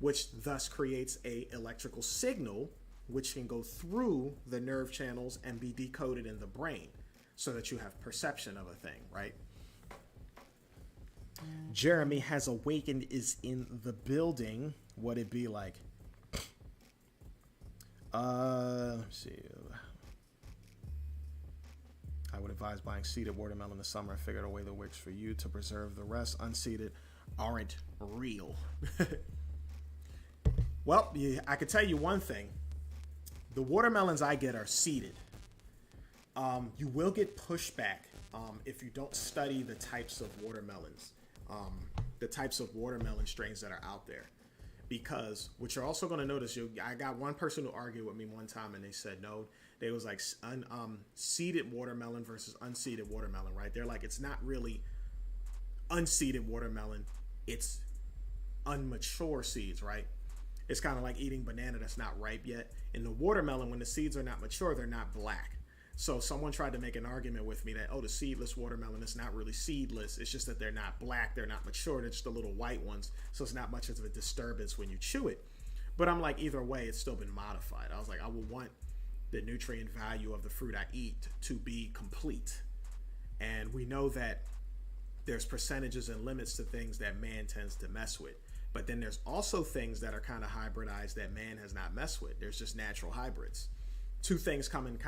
which thus creates a electrical signal, which can go through the nerve channels and be decoded in the brain so that you have perception of a thing, right? Jeremy has awakened is in the building. What it be like? Let's see. I would advise buying seeded watermelon in the summer. I figured a way that works for you to preserve the rest. Unseeded aren't real. Well, yeah, I could tell you one thing. The watermelons I get are seeded. You will get pushback if you don't study the types of watermelons, the types of watermelon strains that are out there. Because what you're also going to notice, I got one person who argued with me one time, and they said no. They was like seeded watermelon versus unseeded watermelon, right? They're like, it's not really unseeded watermelon, it's unmature seeds, right? It's kind of like eating banana that's not ripe yet. In the watermelon, when the seeds are not mature, they're not black. So someone tried to make an argument with me that, oh, the seedless watermelon is not really seedless. It's just that they're not black, they're not mature, they're just the little white ones. So it's not much of a disturbance when you chew it. But I'm like, either way, it's still been modified. I was like, I will want the nutrient value of the fruit I eat to be complete. And we know that there's percentages and limits to things that man tends to mess with. But then there's also things that are kind of hybridized that man has not messed with. There's just natural hybrids. Two things come in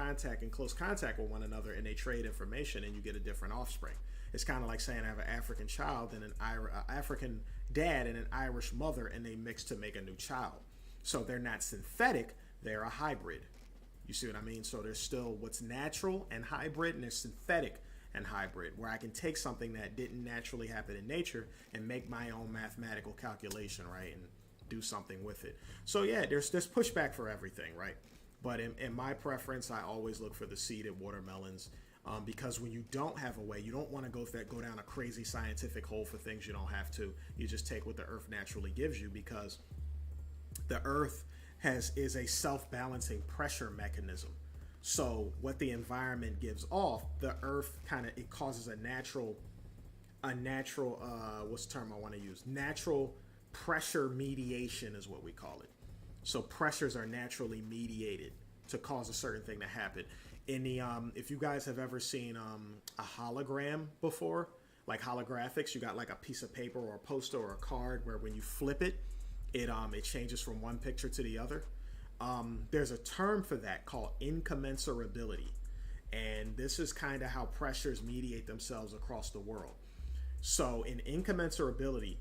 close contact with one another, and they trade information, and you get a different offspring. It's kind of like saying I have an African child and an African dad and an Irish mother, and they mix to make a new child. So they're not synthetic, they're a hybrid. You see what I mean? So there's still what's natural and hybrid, and there's synthetic and hybrid, where I can take something that didn't naturally happen in nature and make my own mathematical calculation, right, and do something with it. So yeah, there's pushback for everything, right? But in my preference, I always look for the seeded watermelons because when you don't have a way, you don't want to go down a crazy scientific hole for things you don't have to. You just take what the earth naturally gives you, because the earth is a self-balancing pressure mechanism. So what the environment gives off, the earth it causes a natural what's the term I want to use? Natural pressure mediation is what we call it. So pressures are naturally mediated to cause a certain thing to happen. In the if you guys have ever seen a hologram before, like holographics, you got like a piece of paper or a poster or a card where when you flip it, it changes from one picture to the other. There's a term for that called incommensurability. And this is kind of how pressures mediate themselves across the world. So in incommensurability,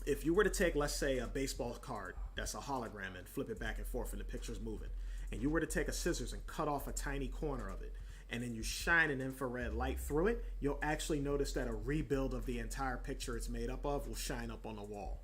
if you were to take, let's say, a baseball card that's a hologram and flip it back and forth and the picture's moving, and you were to take a scissors and cut off a tiny corner of it, and then you shine an infrared light through it, you'll actually notice that a rebuild of the entire picture it's made up of will shine up on the wall.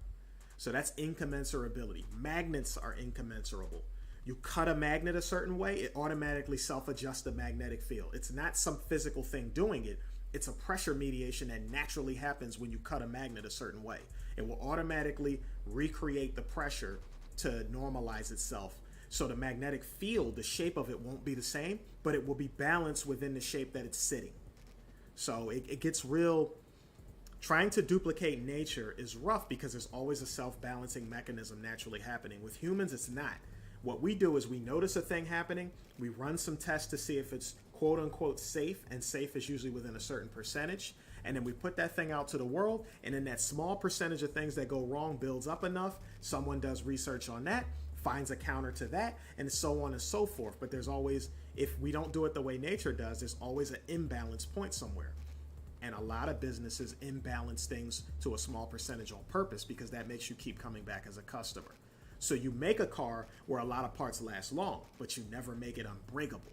So that's incommensurability. Magnets are incommensurable. You cut a magnet a certain way, it automatically self-adjusts the magnetic field. It's not some physical thing doing it. It's a pressure mediation that naturally happens when you cut a magnet a certain way. It will automatically recreate the pressure to normalize itself. So the magnetic field, the shape of it won't be the same, but it will be balanced within the shape that it's sitting. So it gets real. Trying to duplicate nature is rough because there's always a self-balancing mechanism naturally happening. With humans, it's not. What we do is we notice a thing happening, we run some tests to see if it's quote unquote safe, and safe is usually within a certain percentage, and then we put that thing out to the world, and then that small percentage of things that go wrong builds up enough, someone does research on that, finds a counter to that, and so on and so forth. But there's always, if we don't do it the way nature does, there's always an imbalance point somewhere. And a lot of businesses imbalance things to a small percentage on purpose because that makes you keep coming back as a customer. So you make a car where a lot of parts last long, but you never make it unbreakable.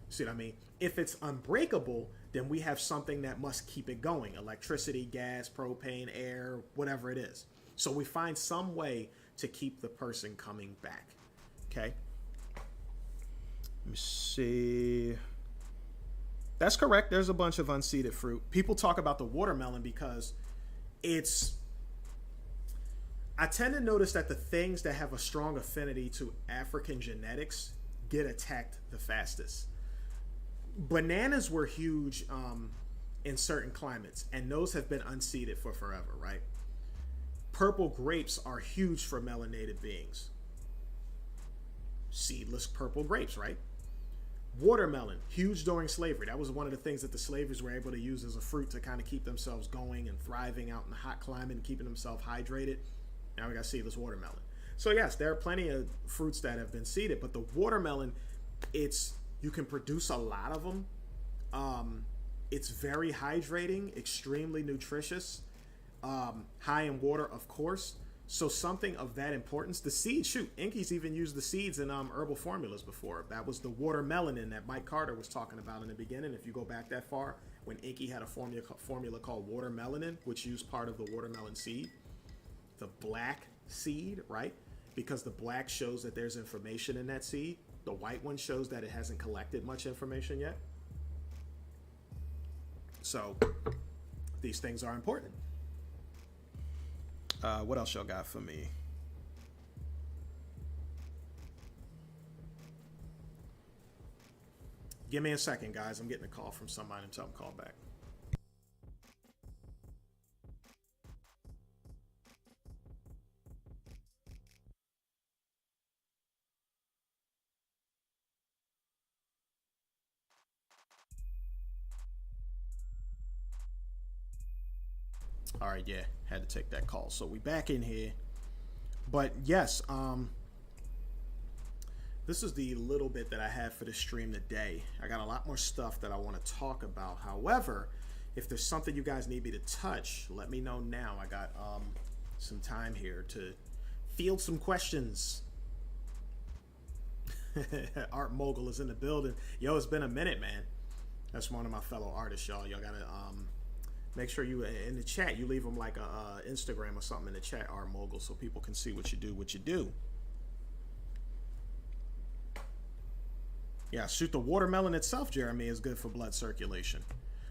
See what I mean? If it's unbreakable, then we have something that must keep it going. Electricity, gas, propane, air, whatever it is. So we find some way to keep the person coming back. Okay? Let me see. That's correct. There's a bunch of unseeded fruit. People talk about the watermelon because I tend to notice that the things that have a strong affinity to African genetics get attacked the fastest. Bananas were huge in certain climates, and those have been unseeded for forever, right? Purple grapes are huge for melanated beings. Seedless purple grapes, right? Watermelon, huge during slavery. That was one of the things that the slavers were able to use as a fruit to kind of keep themselves going and thriving out in the hot climate and keeping themselves hydrated. Now we got seedless watermelon. So yes, there are plenty of fruits that have been seeded, but the watermelon, you can produce a lot of them. It's very hydrating, extremely nutritious, high in water, of course. So something of that importance, the seeds, shoot, Inky's even used the seeds in herbal formulas before. That was the watermelon that Mike Carter was talking about in the beginning. If you go back that far, when Inky had a formula called watermelanin, which used part of the watermelon seed, the black seed, right? Because the black shows that there's information in that seed. The white one shows that it hasn't collected much information yet. So these things are important. What else y'all got for me? Give me a second, guys. I'm getting a call from somebody and tell them call back. All right, yeah, had to take that call. So we back in here. But yes, this is the little bit that I have for the stream today. I got a lot more stuff that I want to talk about. However, if there's something you guys need me to touch, let me know now. I got some time here to field some questions. Art Mogul is in the building. Yo, it's been a minute, man. That's one of my fellow artists, y'all. Y'all gotta make sure you in the chat you leave them like a Instagram or something in the chat, Art Mogul, so people can see what you do. Yeah, shoot, the watermelon itself, Jeremy, is good for blood circulation.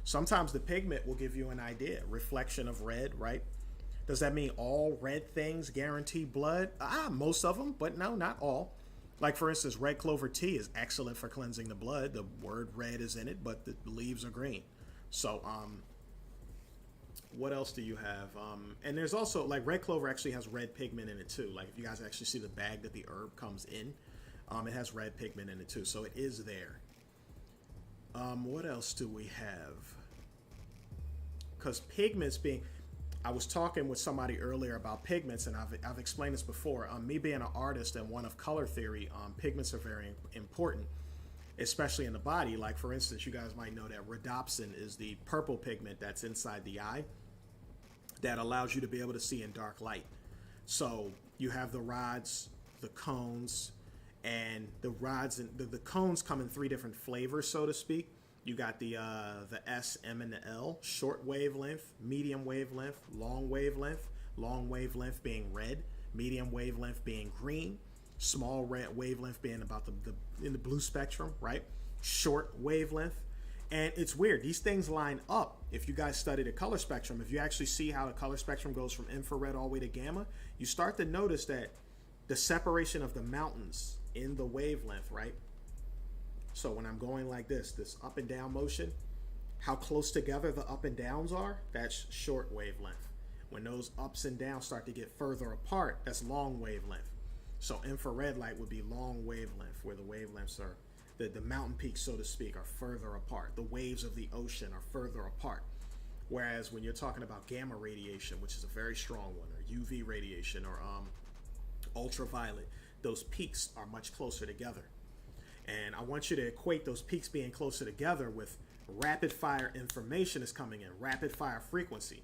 Sometimes the pigment will give you an idea. Reflection of red, right? Does that mean all red things guarantee blood? Most of them, but no, not all. Like, for instance, red clover tea is excellent for cleansing the blood. The word red is in it, but the leaves are green. So, what else do you have? And there's also, like, red clover actually has red pigment in it, too. Like, if you guys actually see the bag that the herb comes in, it has red pigment in it, too. So, it is there. What else do we have? Because pigments being... I was talking with somebody earlier about pigments, and I've explained this before. Me being an artist and one of color theory, pigments are very important, especially in the body. Like, for instance, you guys might know that rhodopsin is the purple pigment that's inside the eye that allows you to be able to see in dark light. So you have the rods, the cones, and the rods and the cones come in 3 different flavors, so to speak. You got the S, M, and the L, short wavelength, medium wavelength, long wavelength. Long wavelength being red, medium wavelength being green, small red wavelength being about in the blue spectrum, right? Short wavelength. And it's weird. These things line up. If you guys study the color spectrum, if you actually see how the color spectrum goes from infrared all the way to gamma, you start to notice that the separation of the mountains in the wavelength, right? So when I'm going like this up and down motion, how close together the up and downs are, that's short wavelength. When those ups and downs start to get further apart, that's long wavelength. So infrared light would be long wavelength, where the wavelengths are, the mountain peaks, so to speak, are further apart. The waves of the ocean are further apart. Whereas when you're talking about gamma radiation, which is a very strong one, or UV radiation, or ultraviolet, those peaks are much closer together. And I want you to equate those peaks being closer together with rapid fire information is coming in, rapid fire frequency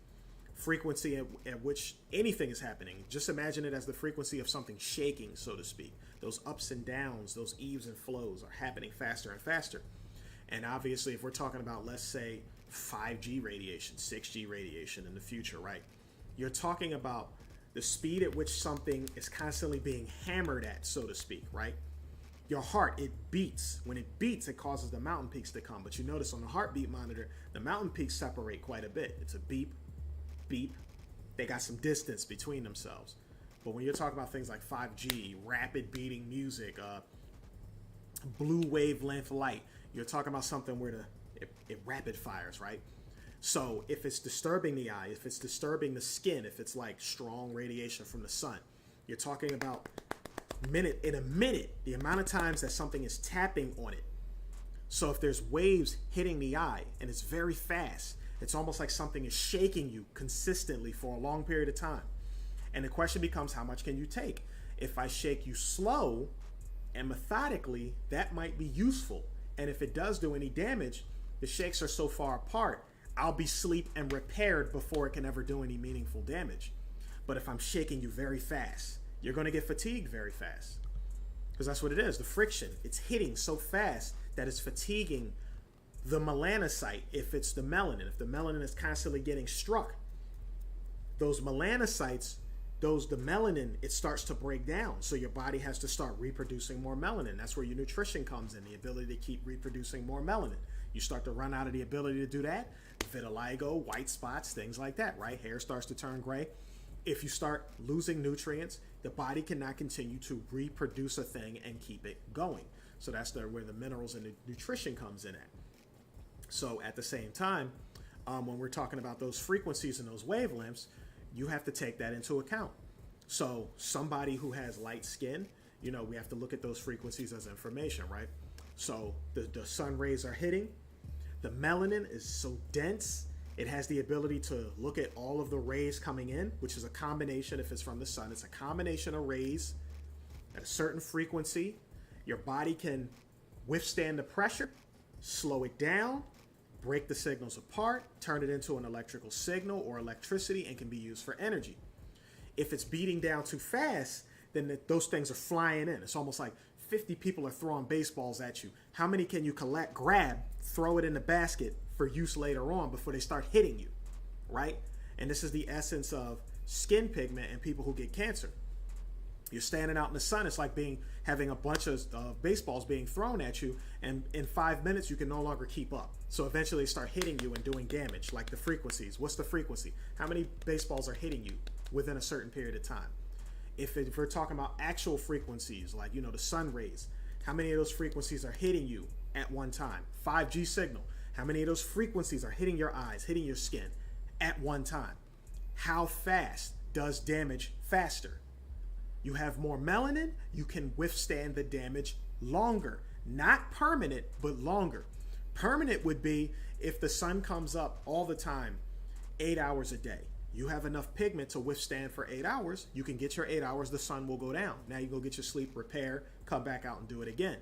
at which anything is happening. Just imagine it as the frequency of something shaking, so to speak. Those ups and downs, those ebbs and flows are happening faster and faster. And obviously, if we're talking about, let's say, 5G radiation, 6G radiation in the future, right? You're talking about the speed at which something is constantly being hammered at, so to speak, right? Your heart, it beats. When it beats, it causes the mountain peaks to come. But you notice on the heartbeat monitor, the mountain peaks separate quite a bit. It's a beep, beep. They got some distance between themselves. But when you're talking about things like 5G, rapid beating music, blue wavelength light, you're talking about something where it rapid fires, right? So if it's disturbing the eye, if it's disturbing the skin, if it's like strong radiation from the sun, you're talking about in a minute, the amount of times that something is tapping on it So if there's waves hitting the eye and it's very fast, it's almost like something is shaking you consistently for a long period of time. And the question becomes, how much can you take? If I shake you slow and methodically, that might be useful. And if it does do any damage, the shakes are so far apart, I'll be asleep and repaired before it can ever do any meaningful damage. But if I'm shaking you very fast, you're going to get fatigued very fast. Because that's what it is, the friction. It's hitting so fast that it's fatiguing the melanocyte if it's the melanin. If the melanin is constantly getting struck, those melanocytes, the melanin, it starts to break down. So your body has to start reproducing more melanin. That's where your nutrition comes in, the ability to keep reproducing more melanin. You start to run out of the ability to do that, vitiligo, white spots, things like that, right? Hair starts to turn gray. If you start losing nutrients, the body cannot continue to reproduce a thing and keep it going. So that's where the minerals and the nutrition comes in at. So at the same time, when we're talking about those frequencies and those wavelengths, you have to take that into account. So somebody who has light skin, we have to look at those frequencies as information, right? So the sun rays are hitting. The melanin is so dense, it has the ability to look at all of the rays coming in, which is a combination, if it's from the sun, it's a combination of rays at a certain frequency. Your body can withstand the pressure, slow it down, break the signals apart, turn it into an electrical signal or electricity, and can be used for energy. If it's beating down too fast, then those things are flying in. It's almost like 50 people are throwing baseballs at you. How many can you grab, throw it in the basket for use later on before they start hitting you, right? And this is the essence of skin pigment and people who get cancer. You're standing out in the sun. It's like having a bunch of baseballs being thrown at you, and in 5 minutes you can no longer keep up. So eventually they start hitting you and doing damage, like the frequencies. What's the frequency? How many baseballs are hitting you within a certain period of time? If we're talking about actual frequencies, like the sun rays, how many of those frequencies are hitting you at one time? 5G signal. How many of those frequencies are hitting your eyes, hitting your skin at one time? How fast does damage faster? You have more melanin, you can withstand the damage longer. Not permanent, but longer. Permanent would be if the sun comes up all the time, 8 hours a day. You have enough pigment to withstand for 8 hours. You can get your 8 hours, the sun will go down. Now you go get your sleep, repair, come back out and do it again.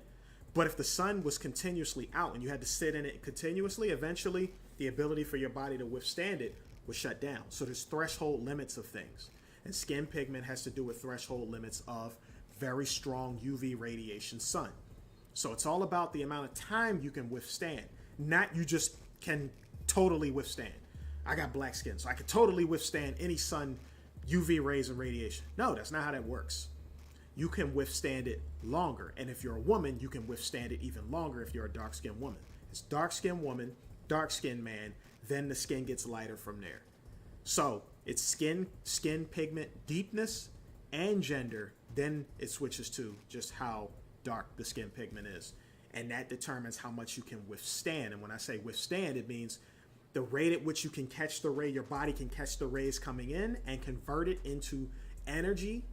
But if the sun was continuously out and you had to sit in it continuously, eventually the ability for your body to withstand it was shut down. So there's threshold limits of things. And skin pigment has to do with threshold limits of very strong UV radiation sun. So it's all about the amount of time you can withstand, not you just can totally withstand. I got black skin, so I can totally withstand any sun, UV rays, and radiation. No, that's not how that works. You can withstand it longer. And if you're a woman, you can withstand it even longer if you're a dark-skinned woman. It's dark-skinned woman, dark-skinned man, then the skin gets lighter from there. So it's skin pigment deepness, and gender. Then it switches to just how dark the skin pigment is. And that determines how much you can withstand. And when I say withstand, it means the rate at which you can catch the ray, your body can catch the rays coming in and convert it into energy,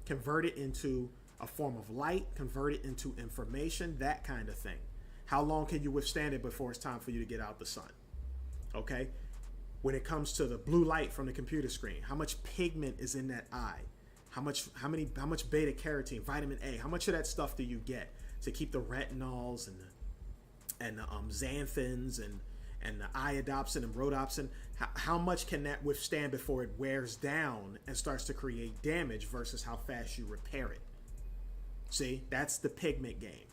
convert it into a form of light, convert it into information, that kind of thing. How long can you withstand it before it's time for you to get out the sun? Okay? When it comes to the blue light from the computer screen, how much pigment is in that eye? How much beta carotene, vitamin A, how much of that stuff do you get to keep the retinols and the xanthins and the iodopsin and rhodopsin? How much can that withstand before it wears down and starts to create damage versus how fast you repair it? See, that's the pigment game.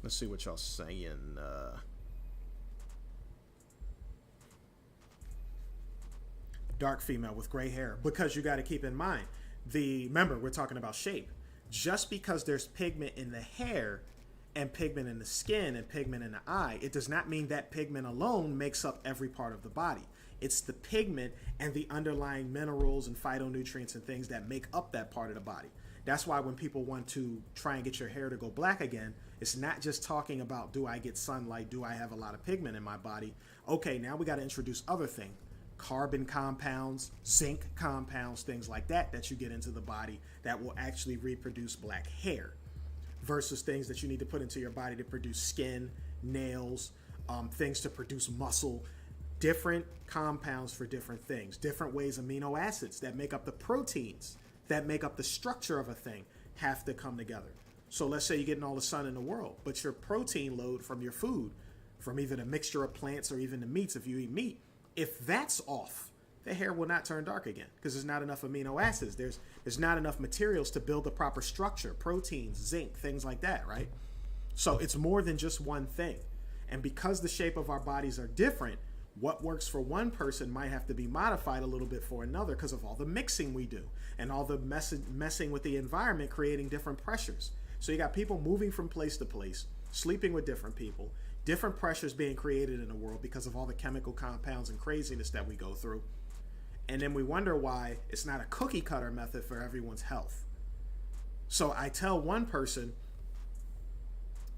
Let's see what y'all saying. Dark female with gray hair, because you got to keep in mind, remember, we're talking about shape. Just because there's pigment in the hair and pigment in the skin and pigment in the eye, it does not mean that pigment alone makes up every part of the body. It's the pigment and the underlying minerals and phytonutrients and things that make up that part of the body. That's why when people want to try and get your hair to go black again, it's not just talking about, do I get sunlight? Do I have a lot of pigment in my body? Okay, now we got to introduce other things. Carbon compounds, zinc compounds, things like that you get into the body that will actually reproduce black hair. versus things that you need to put into your body to produce skin, nails, things to produce muscle. Different compounds for different things, different ways amino acids that make up the proteins that make up the structure of a thing have to come together. So let's say you're getting all the sun in the world, but your protein load from your food, from either the mixture of plants or even the meats, if you eat meat, if that's off, the hair will not turn dark again because there's not enough amino acids. There's not enough materials to build the proper structure, proteins, zinc, things like that, right? So it's more than just one thing. And because the shape of our bodies are different, what works for one person might have to be modified a little bit for another because of all the mixing we do and all the messing with the environment, creating different pressures. So you got people moving from place to place, sleeping with different people, different pressures being created in the world because of all the chemical compounds and craziness that we go through. And then we wonder why it's not a cookie cutter method for everyone's health. So I tell one person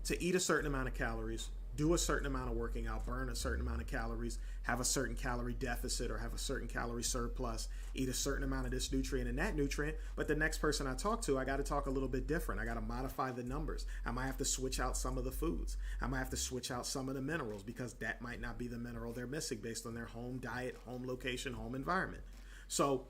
to eat a certain amount of calories, do a certain amount of working out, burn a certain amount of calories, have a certain calorie deficit or have a certain calorie surplus, eat a certain amount of this nutrient and that nutrient. But the next person I talk to, I got to talk a little bit different. I got to modify the numbers. I might have to switch out some of the foods. I might have to switch out some of the minerals because that might not be the mineral they're missing based on their home diet, home location, home environment. So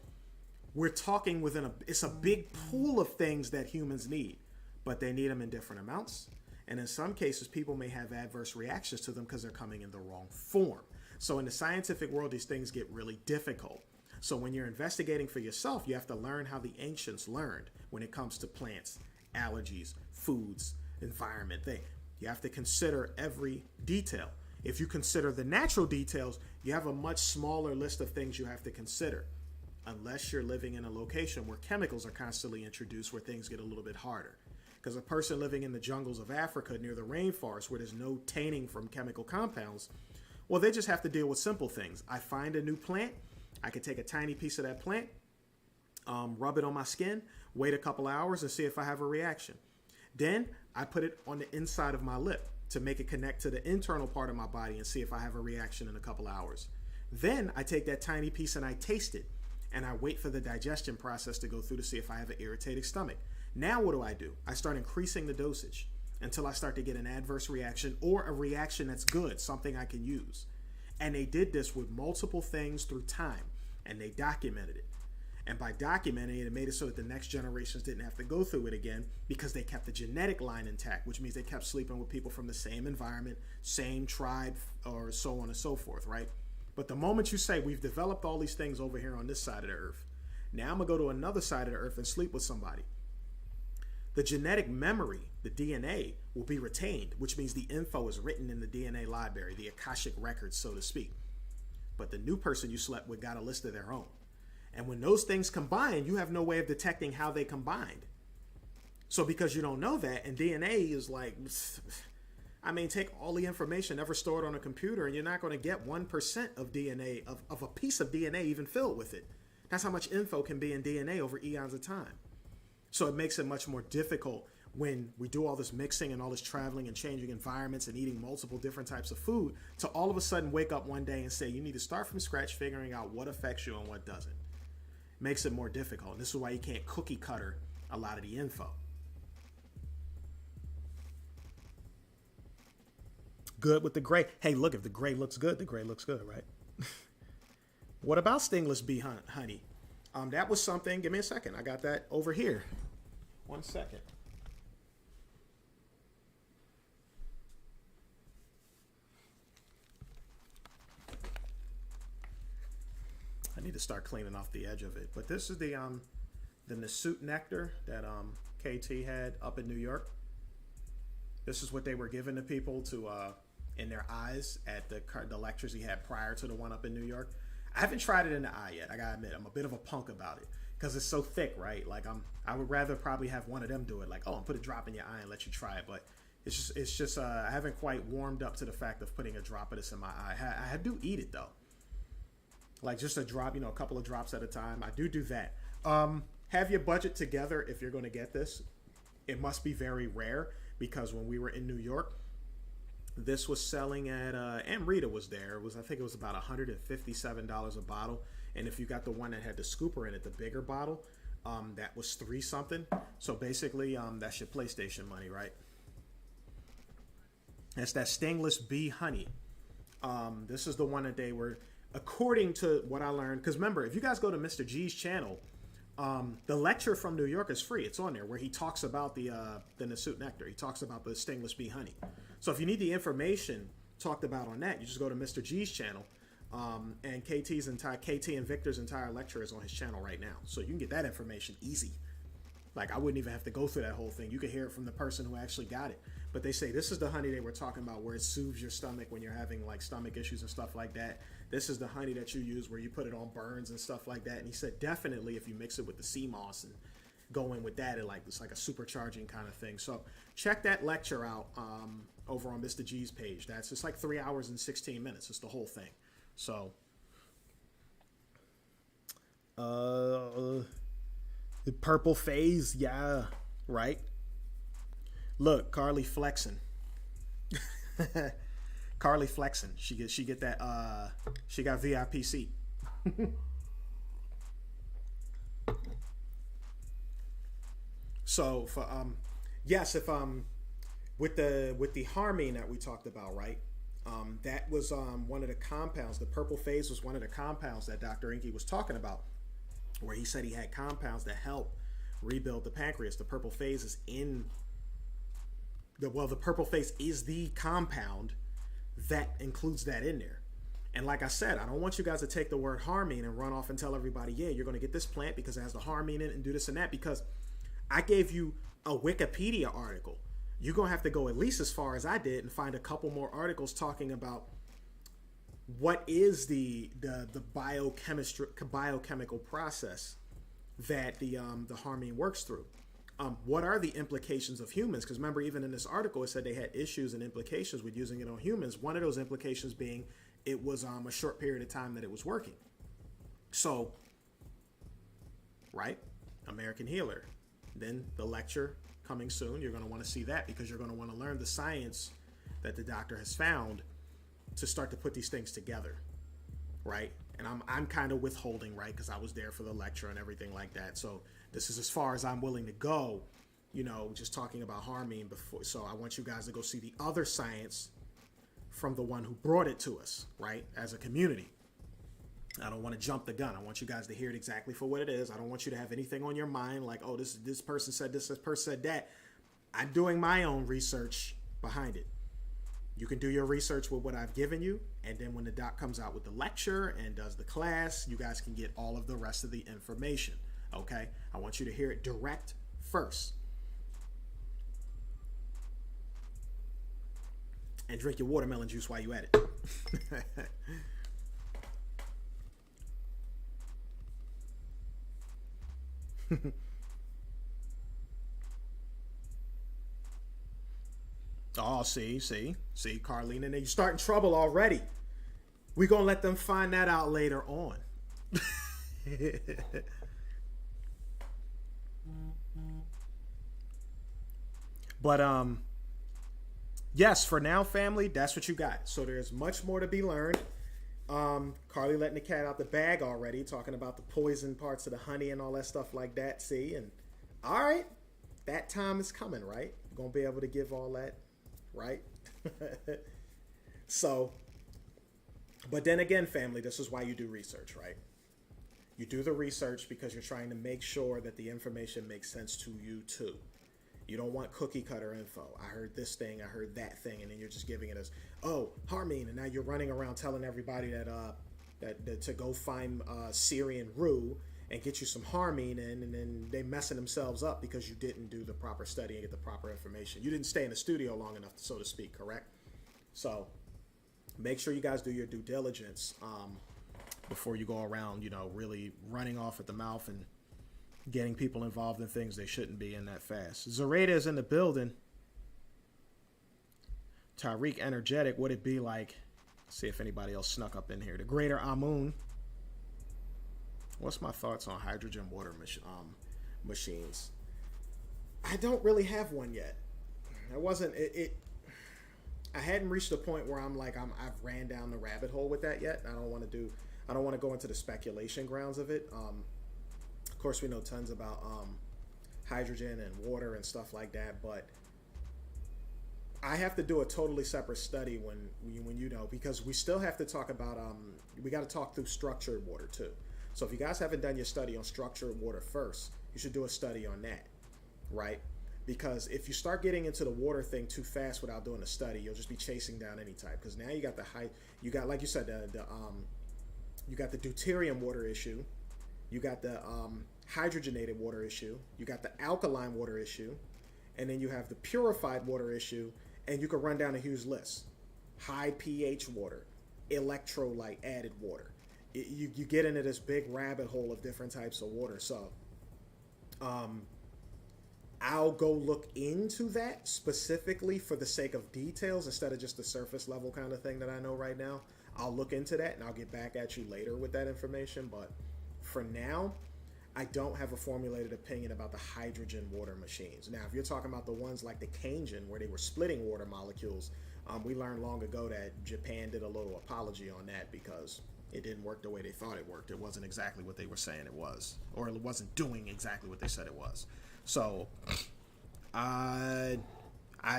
we're talking it's a big pool of things that humans need, but they need them in different amounts. And in some cases, people may have adverse reactions to them because they're coming in the wrong form. So in the scientific world, these things get really difficult. So when you're investigating for yourself, you have to learn how the ancients learned when it comes to plants, allergies, foods, environment. You have to consider every detail. If you consider the natural details, you have a much smaller list of things you have to consider, unless you're living in a location where chemicals are constantly introduced, where things get a little bit harder. Because a person living in the jungles of Africa near the rainforest where there's no tainting from chemical compounds, well, they just have to deal with simple things. I find a new plant. I can take a tiny piece of that plant, rub it on my skin, wait a couple hours and see if I have a reaction. Then I put it on the inside of my lip to make it connect to the internal part of my body and see if I have a reaction in a couple hours. Then I take that tiny piece and I taste it and I wait for the digestion process to go through to see if I have an irritated stomach. Now what do? I start increasing the dosage until I start to get an adverse reaction or a reaction that's good, something I can use. And they did this with multiple things through time, and they documented it. And by documenting it, it made it so that the next generations didn't have to go through it again because they kept the genetic line intact, which means they kept sleeping with people from the same environment, same tribe, or so on and so forth, right? But the moment you say, we've developed all these things over here on this side of the earth, now I'm going to go to another side of the earth and sleep with somebody. The genetic memory, the DNA, will be retained, which means the info is written in the DNA library, the Akashic records, so to speak. But the new person you slept with got a list of their own. And when those things combine, you have no way of detecting how they combined. So because you don't know that, and DNA is like, take all the information ever stored on a computer, and you're not going to get 1% of DNA, of a piece of DNA even filled with it. That's how much info can be in DNA over eons of time. So it makes it much more difficult when we do all this mixing and all this traveling and changing environments and eating multiple different types of food to all of a sudden wake up one day and say you need to start from scratch figuring out what affects you and what doesn't. Makes it more difficult. And this is why you can't cookie cutter a lot of the info. Good with the gray. Hey, look, if the gray looks good, the gray looks good, right? What about stingless bee honey? That was something. Give me a second. I got that over here. 1 second. I need to start cleaning off the edge of it. But this is the Nasut nectar that KT had up in New York. This is what they were giving to people to in their eyes at the lectures he had prior to the one up in New York. I haven't tried it in the eye yet. I gotta admit, I'm a bit of a punk about it because it's so thick, right? Like I would rather probably have one of them do it. Like, oh, put a drop in your eye and let you try it. But it's just I haven't quite warmed up to the fact of putting a drop of this in my eye. I do eat it though, like just a drop, a couple of drops at a time. I do that. Have your budget together if you're going to get this. It must be very rare because when we were in New York, this was selling at Aunt Rita was there. I think it was about $157 a bottle. And if you got the one that had the scooper in it, the bigger bottle, That was 3 something. So basically, that's your PlayStation money, right? That's that stainless bee honey. This is the one that they were, according to what I learned. Because remember, if you guys go to Mr. G's channel, the lecture from New York is free. It's on there where he talks about the Nasut nectar. He talks about the stainless bee honey. So if you need the information talked about on that, you just go to Mr. G's channel. And KT and Victor's entire lecture is on his channel right now. So you can get that information easy. Like I wouldn't even have to go through that whole thing. You could hear it from the person who actually got it. But they say this is the honey they were talking about where it soothes your stomach when you're having like stomach issues and stuff like that. This is the honey that you use where you put it on burns and stuff like that. And he said definitely if you mix it with the sea moss and go in with that, it's like a supercharging kind of thing. So check that lecture out over on Mr. G's page. That's just like 3 hours and 16 minutes. It's the whole thing. So the purple phase, yeah, right. Look, Carly flexing. Carly flexing. She get that she got VIP seat. So for yes, if with the harmine that we talked about, right? That was one of the compounds. The purple phase was one of the compounds that Dr. Inky was talking about, where he said he had compounds that help rebuild the pancreas. The purple phase is the purple phase is the compound that includes that in there. And like I said, I don't want you guys to take the word harmine and run off and tell everybody, yeah, you're going to get this plant because it has the harmine in it and do this and that, because I gave you a Wikipedia article. You're going to have to go at least as far as I did and find a couple more articles talking about what is the biochemical process that the harmine works through. What are the implications of humans? Because remember, even in this article, it said they had issues and implications with using it on humans. One of those implications being it was a short period of time that it was working. So, right, American Healer. Then the lecture coming soon. You're going to want to see that because you're going to want to learn the science that the doctor has found to start to put these things together, right? And I'm kind of withholding, right, because I was there for the lecture and everything like that. So this is as far as I'm willing to go, just talking about harmine before. So I want you guys to go see the other science from the one who brought it to us, right, as a community. I don't want to jump the gun. I want you guys to hear it exactly for what it is. I don't want you to have anything on your mind like, oh, this person said this person said that. I'm doing my own research behind it. You can do your research with what I've given you, and then when the doc comes out with the lecture and does the class, you guys can get all of the rest of the information, okay? I want you to hear it direct first. And drink your watermelon juice while you at it. Oh, see, Carlene, and then you starting trouble already. We're gonna let them find that out later on. But yes, for now, family, that's what you got. So there's much more to be learned. Carly letting the cat out the bag already, talking about the poison parts of the honey and all that stuff like that. See, and all right, that time is coming, right? You're gonna be able to give all that, right? So, but then again, family, this is why you do research, right? You do the research because you're trying to make sure that the information makes sense to you too. You don't want cookie cutter info. I heard this thing, I heard that thing, and then you're just giving it as, oh, harmine, and now you're running around telling everybody that to go find Syrian rue and get you some harmine in, and then they messing themselves up because you didn't do the proper study and get the proper information. You didn't stay in the studio long enough, so to speak, correct? So make sure you guys do your due diligence before you go around, really running off at the mouth and getting people involved in things they shouldn't be in that fast. Zareda is in the building. Tariq energetic. Would it be like? See if anybody else snuck up in here. The Greater Amun. What's my thoughts on hydrogen water machines? I don't really have one yet. I wasn't. I hadn't reached the point where I've ran down the rabbit hole with that yet. I don't want to go into the speculation grounds of it. Of course, we know tons about hydrogen and water and stuff like that, but I have to do a totally separate study when you know, because we still have to talk about we got to talk through structured water too. So if you guys haven't done your study on structured water first, you should do a study on that, right? Because if you start getting into the water thing too fast without doing a study, you'll just be chasing down any type. Because now you got you got, like you said, you got the deuterium water issue, you got the hydrogenated water issue, you got the alkaline water issue, and then you have the purified water issue, and you can run down a huge list. High pH water, electrolyte added water. You get into this big rabbit hole of different types of water. So I'll go look into that specifically for the sake of details instead of just the surface level kind of thing that I know right now. I'll look into that and I'll get back at you later with that information. But for now, I don't have a formulated opinion about the hydrogen water machines. Now, if you're talking about the ones like the Kangen, where they were splitting water molecules, we learned long ago that Japan did a little apology on that because it didn't work the way they thought it worked. It wasn't exactly what they were saying it was, or it wasn't doing exactly what they said it was. So I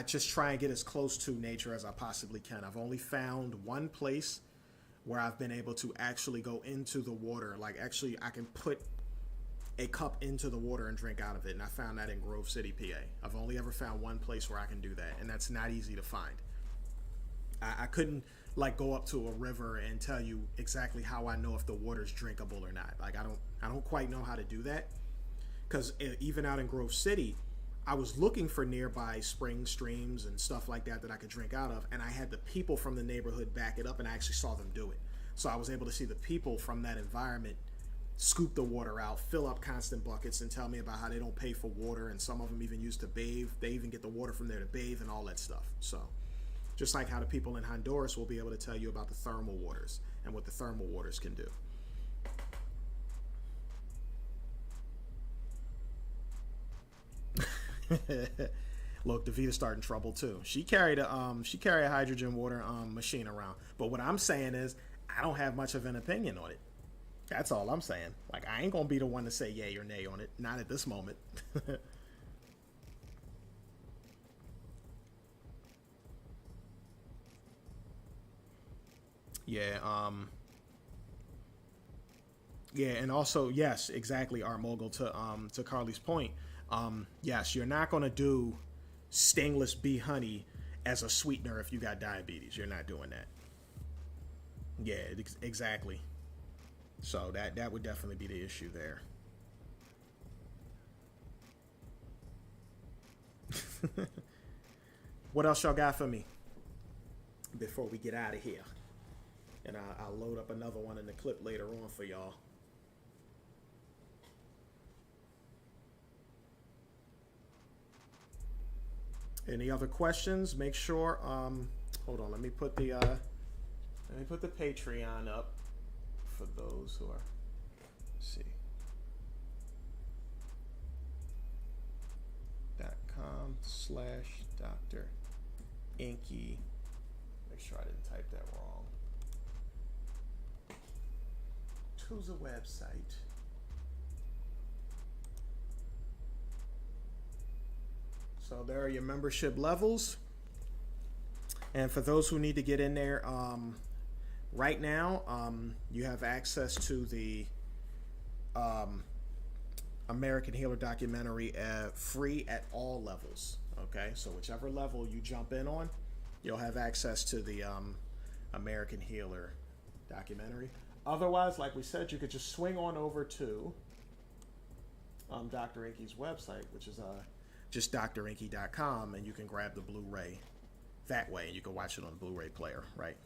just try and get as close to nature as I possibly can. I've only found one place where I've been able to actually go into the water. Like, actually, I can put a cup into the water and drink out of it, and I found that in Grove City, PA. I've only ever found one place where I can do that, and that's not easy to find. I couldn't like go up to a river and tell you exactly how I know if the water's drinkable or not. Like, I don't quite know how to do that, because even out in Grove City, I was looking for nearby springs, streams, and stuff like that I could drink out of, and I had the people from the neighborhood back it up, and I actually saw them do it. So I was able to see the people from that environment scoop the water out, fill up constant buckets, and tell me about how they don't pay for water, and some of them even use to bathe. They even get the water from there to bathe and all that stuff. So just like how the people in Honduras will be able to tell you about the thermal waters and what the thermal waters can do. Look, Davita's starting trouble too. She carried a hydrogen water machine around. But what I'm saying is, I don't have much of an opinion on it. That's all I'm saying. Like, I ain't gonna be the one to say yay or nay on it. Not at this moment. Yeah. Yeah, and also, yes, exactly, Art Mogul, to Carly's point. Yes, you're not gonna do stainless bee honey as a sweetener if you got diabetes. You're not doing that. Yeah, exactly. So that would definitely be the issue there. What else y'all got for me before we get out of here? And I'll load up another one in the clip later on for y'all. Any other questions? Make sure. Hold on. Let me put the Patreon up for those who are. Let's see. .com/Dr. Inky. Make sure I didn't type that wrong. Choose a website. So there are your membership levels. And for those who need to get in there, right now, you have access to the American Healer documentary free at all levels. Okay, so whichever level you jump in on, you'll have access to the American Healer documentary. Otherwise, like we said, you could just swing on over to Dr. Inky's website, which is just drinky.com, and you can grab the Blu-ray that way, and you can watch it on the Blu-ray player, right?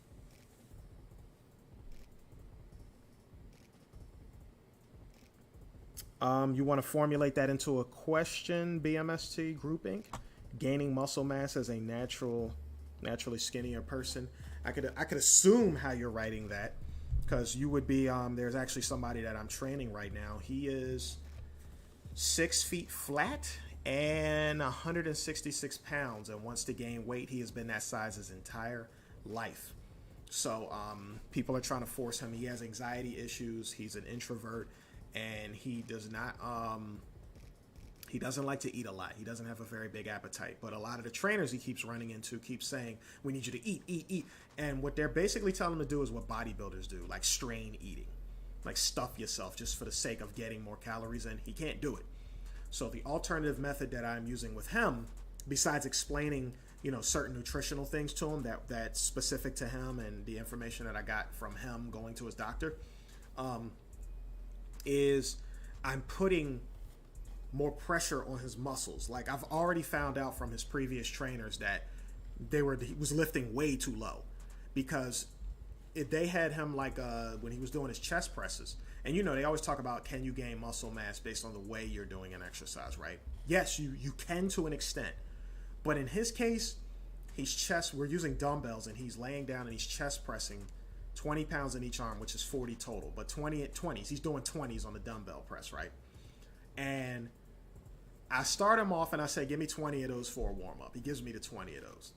You want to formulate that into a question, BMST Group Inc. Gaining muscle mass as a naturally skinnier person. I could assume how you're writing that, because you would be. There's actually somebody that I'm training right now. He is 6 feet flat and 166 pounds, and wants to gain weight. He has been that size his entire life. So people are trying to force him. He has anxiety issues. He's an introvert. and he does not. He doesn't like to eat a lot. He doesn't have a very big appetite. But a lot of the trainers he keeps running into keep saying, we need you to eat, eat, eat. And what they're basically telling him to do is what bodybuilders do, like strain eating, like stuff yourself just for the sake of getting more calories in. He can't do it. So the alternative method that I'm using with him, besides explaining, certain nutritional things to him that's specific to him and the information that I got from him going to his doctor, is I'm putting more pressure on his muscles. Like I've already found out from his previous trainers that he was lifting way too low, because they had him like when he was doing his chest presses, and they always talk about, can you gain muscle mass based on the way you're doing an exercise, right? Yes, you can to an extent, but in his case, we're using dumbbells and he's laying down and he's chest pressing 20 pounds in each arm, which is 40 total, but 20 at 20s. He's doing 20s on the dumbbell press, right? And I start him off and I say, give me 20 of those for a warm-up. He gives me the 20 of those.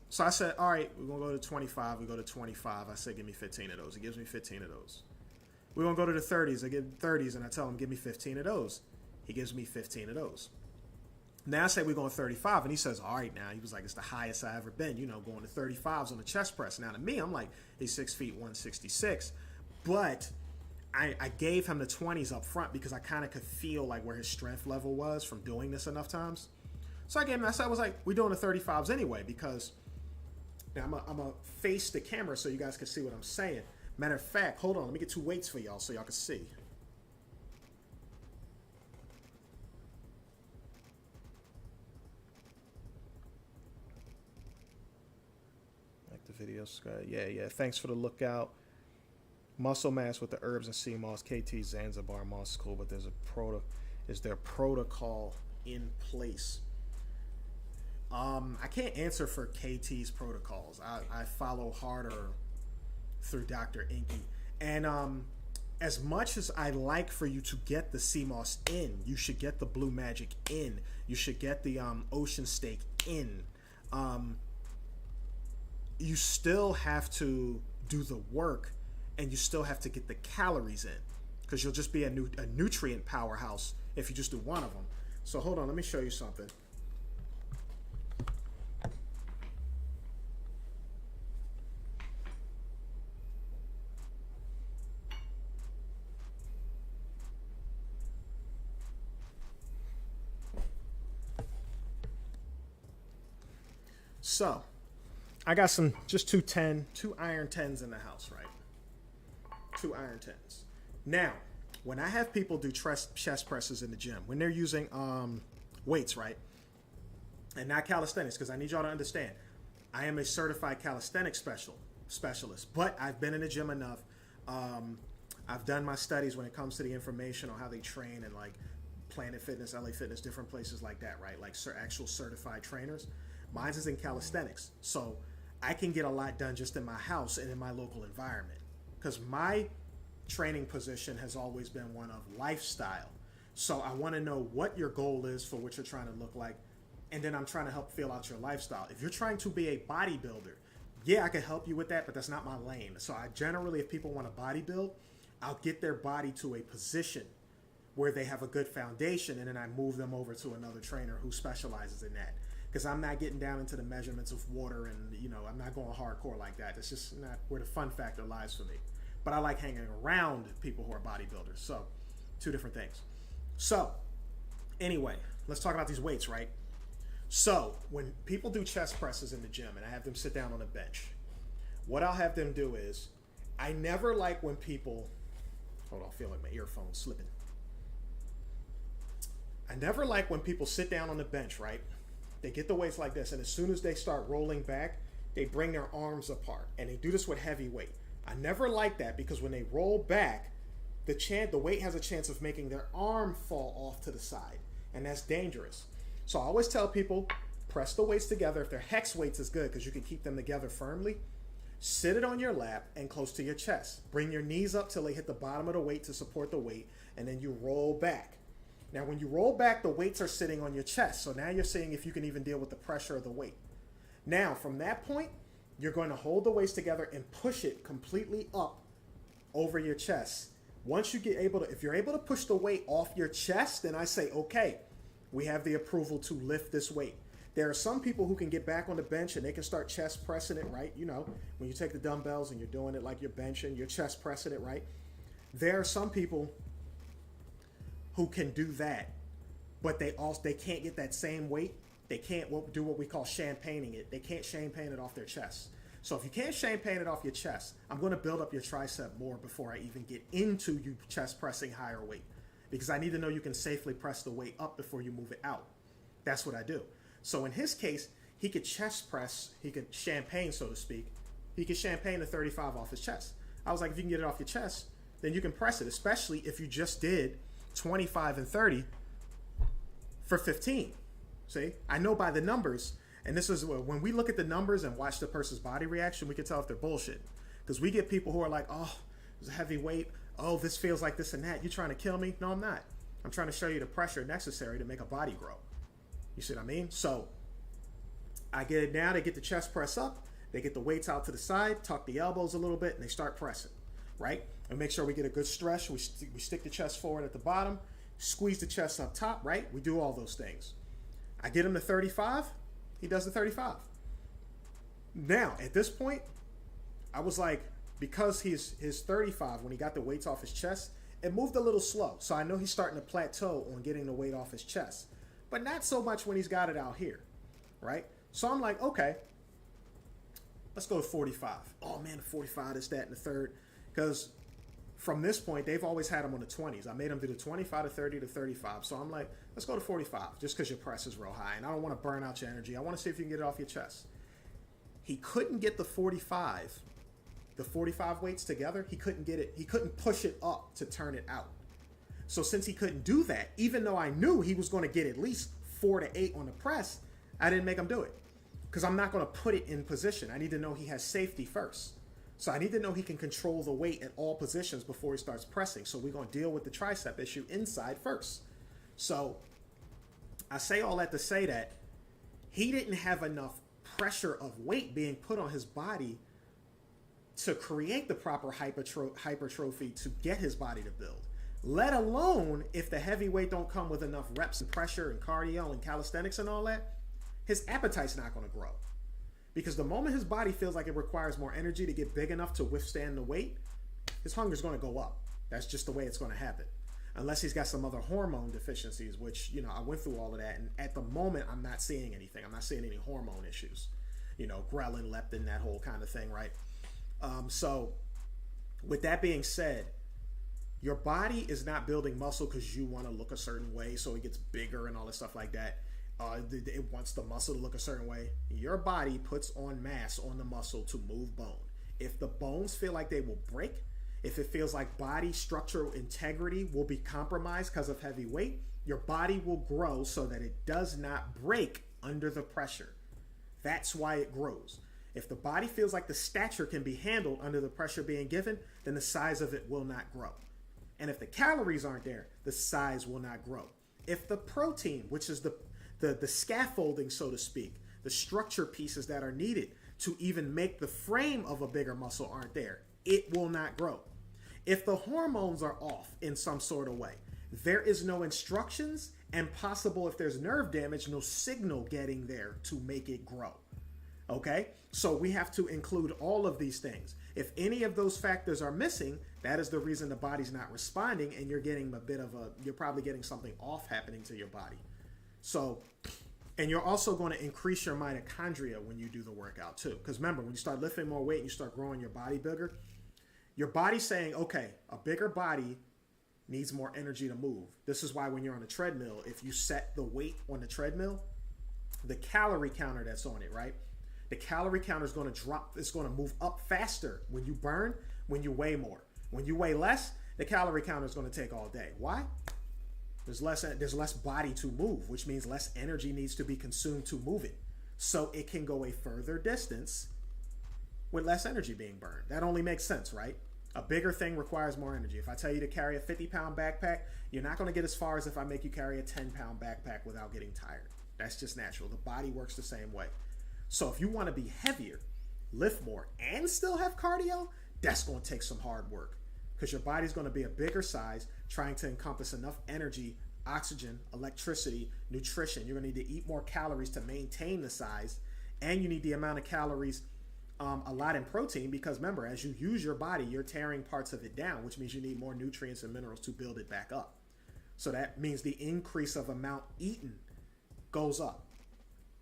So I said, all right, we're going to go to 25. We go to 25. I said, give me 15 of those. He gives me 15 of those. We're going to go to the 30s. I give 30s and I tell him, give me 15 of those. He gives me 15 of those. Now I say we're going 35, and he says, all right now. He was like, it's the highest I've ever been, going to 35s on the chest press. Now to me, I'm like, he's 6 feet, 166. But I gave him the 20s up front because I kind of could feel like where his strength level was from doing this enough times. So I gave him, I was like, we're doing the 35s anyway, because now I'm going to face the camera so you guys can see what I'm saying. Matter of fact, hold on, let me get two weights for y'all so y'all can see. Like the video, Scott. Yeah. Thanks for the lookout. Muscle mass with the herbs and sea moss, KT Zanzibar moss, cool, but is there protocol in place? I can't answer for KT's protocols. I follow harder through Dr. Inky. And as much as I like for you to get the sea moss in, you should get the Blue Magic in. You should get the Ocean Steak in. You still have to do the work, and you still have to get the calories in, because you'll just be a nutrient powerhouse if you just do one of them. So hold on, let me show you something. So I got just two iron 10s in the house, right? 2 iron 10s. Now, when I have people do chest presses in the gym, when they're using weights, right? And not calisthenics, because I need y'all to understand, I am a certified calisthenics specialist, but I've been in the gym enough. I've done my studies when it comes to the information on how they train, and like Planet Fitness, LA Fitness, different places like that, right? Like actual certified trainers. Mine's is in calisthenics. So I can get a lot done just in my house and in my local environment, because my training position has always been one of lifestyle. So I want to know what your goal is for what you're trying to look like, and then I'm trying to help fill out your lifestyle. If you're trying to be a bodybuilder, yeah, I can help you with that, but that's not my lane. So I generally, if people want to bodybuild, I'll get their body to a position where they have a good foundation, and then I move them over to another trainer who specializes in that. Because I'm not getting down into the measurements of water, and I'm not going hardcore like that. That's just not where the fun factor lies for me. But I like hanging around people who are bodybuilders. So, two different things. So, anyway, let's talk about these weights, right? So, when people do chest presses in the gym and I have them sit down on a bench, what I'll have them do is, I never like when people, hold on, I feel like my earphone's slipping. I never like when people sit down on the bench, right? They get the weights like this, and as soon as they start rolling back, they bring their arms apart, and they do this with heavy weight. I never like that, because when they roll back, the weight has a chance of making their arm fall off to the side, and that's dangerous. So I always tell people, press the weights together. If they're hex weights, is good because you can keep them together firmly. Sit it on your lap and close to your chest. Bring your knees up till they hit the bottom of the weight to support the weight, and then you roll back. Now, when you roll back, the weights are sitting on your chest. So now you're seeing if you can even deal with the pressure of the weight. Now, from that point, you're going to hold the weights together and push it completely up over your chest Once you get able to, if you're able to push the weight off your chest, then I say, okay, we have the approval to lift this weight. There are some people who can get back on the bench and they can start chest pressing it, right? You know, when you take the dumbbells and you're doing it like you're benching, you're chest pressing it, right? There are some people who can do that, but they can't get that same weight. They can't do what we call champagning it. They can't champagne it off their chest. So if you can't champagne it off your chest, I'm going to build up your tricep more before I even get into you chest pressing higher weight, because I need to know you can safely press the weight up before you move it out. That's what I do. So in his case, he could chest press, he could champagne, so to speak. He could champagne the 35 off his chest. I was like, if you can get it off your chest, then you can press it, especially if you just did 25 and 30 for 15. See, I know by the numbers, and this is when we look at the numbers and watch the person's body reaction, we can tell if they're bullshit. Because we get people who are like, oh, it's a heavy weight. Oh, this feels like this and that. You trying to kill me? No, I'm not. I'm trying to show you the pressure necessary to make a body grow. You see what I mean? So I get it now. They get the chest press up. They get the weights out to the side, tuck the elbows a little bit, and they start pressing, right? And make sure we get a good stretch. We stick the chest forward at the bottom, squeeze the chest up top, right? We do all those things. I get him to 35. He does the 35. Now, at this point, I was like, because his 35, when he got the weights off his chest, it moved a little slow. So I know he's starting to plateau on getting the weight off his chest. But not so much when he's got it out here, right? So I'm like, okay, let's go to 45. Oh, man, the 45, this, that, and the third. Because from this point, they've always had him on the 20s. I made him do the 25 to 30 to 35. So I'm like, let's go to 45, just because your press is real high. And I don't want to burn out your energy. I want to see if you can get it off your chest. He couldn't get the 45 weights together. He couldn't get it. He couldn't push it up to turn it out. So since he couldn't do that, even though I knew he was going to get at least 4 to 8 on the press, I didn't make him do it. Because I'm not going to put it in position. I need to know he has safety first. So I need to know he can control the weight at all positions before he starts pressing. So we're going to deal with the tricep issue inside first. So I say all that to say that he didn't have enough pressure of weight being put on his body to create the proper hypertrophy to get his body to build. Let alone if the heavy weight don't come with enough reps and pressure and cardio and calisthenics and all that, his appetite's not going to grow. Because the moment his body feels like it requires more energy to get big enough to withstand the weight, his hunger's going to go up. That's just the way it's going to happen. Unless he's got some other hormone deficiencies, which, you know, I went through all of that. And at the moment, I'm not seeing anything. I'm not seeing any hormone issues. You know, ghrelin, leptin, that whole kind of thing, right? So with that being said, your body is not building muscle because you want to look a certain way so it gets bigger and all this stuff like that. It wants the muscle to look a certain way. Your body puts on mass on the muscle to move bone. If the bones feel like they will break, if it feels like body structural integrity will be compromised because of heavy weight, your body will grow so that it does not break under the pressure. That's why it grows. If the body feels like the stature can be handled under the pressure being given, then the size of it will not grow. And if the calories aren't there, the size will not grow. If the protein, which is the scaffolding, so to speak, the structure pieces that are needed to even make the frame of a bigger muscle aren't there, it will not grow. If the hormones are off in some sort of way, there is no instructions, and possible, if there's nerve damage, no signal getting there to make it grow. Okay? So we have to include all of these things. If any of those factors are missing, that is the reason the body's not responding, and you're getting you're probably getting something off happening to your body. So, and you're also going to increase your mitochondria when you do the workout too. Because remember, when you start lifting more weight and you start growing your body bigger, your body's saying, okay, a bigger body needs more energy to move. This is why when you're on a treadmill, if you set the weight on the treadmill, the calorie counter that's on it, right? The calorie counter is going to drop. It's going to move up faster when you burn, when you weigh more. When you weigh less, the calorie counter is going to take all day. Why? There's less body to move, which means less energy needs to be consumed to move it. So it can go a further distance with less energy being burned. That only makes sense, right? A bigger thing requires more energy. If I tell you to carry a 50-pound backpack, you're not going to get as far as if I make you carry a 10-pound backpack without getting tired. That's just natural. The body works the same way. So if you want to be heavier, lift more, and still have cardio, that's going to take some hard work. because your body's going to be a bigger size, trying to encompass enough energy, oxygen, electricity, nutrition. You're going to need to eat more calories to maintain the size, and you need the amount of calories a lot in protein, because remember, as you use your body, you're tearing parts of it down, which means you need more nutrients and minerals to build it back up. So that means the increase of amount eaten goes up.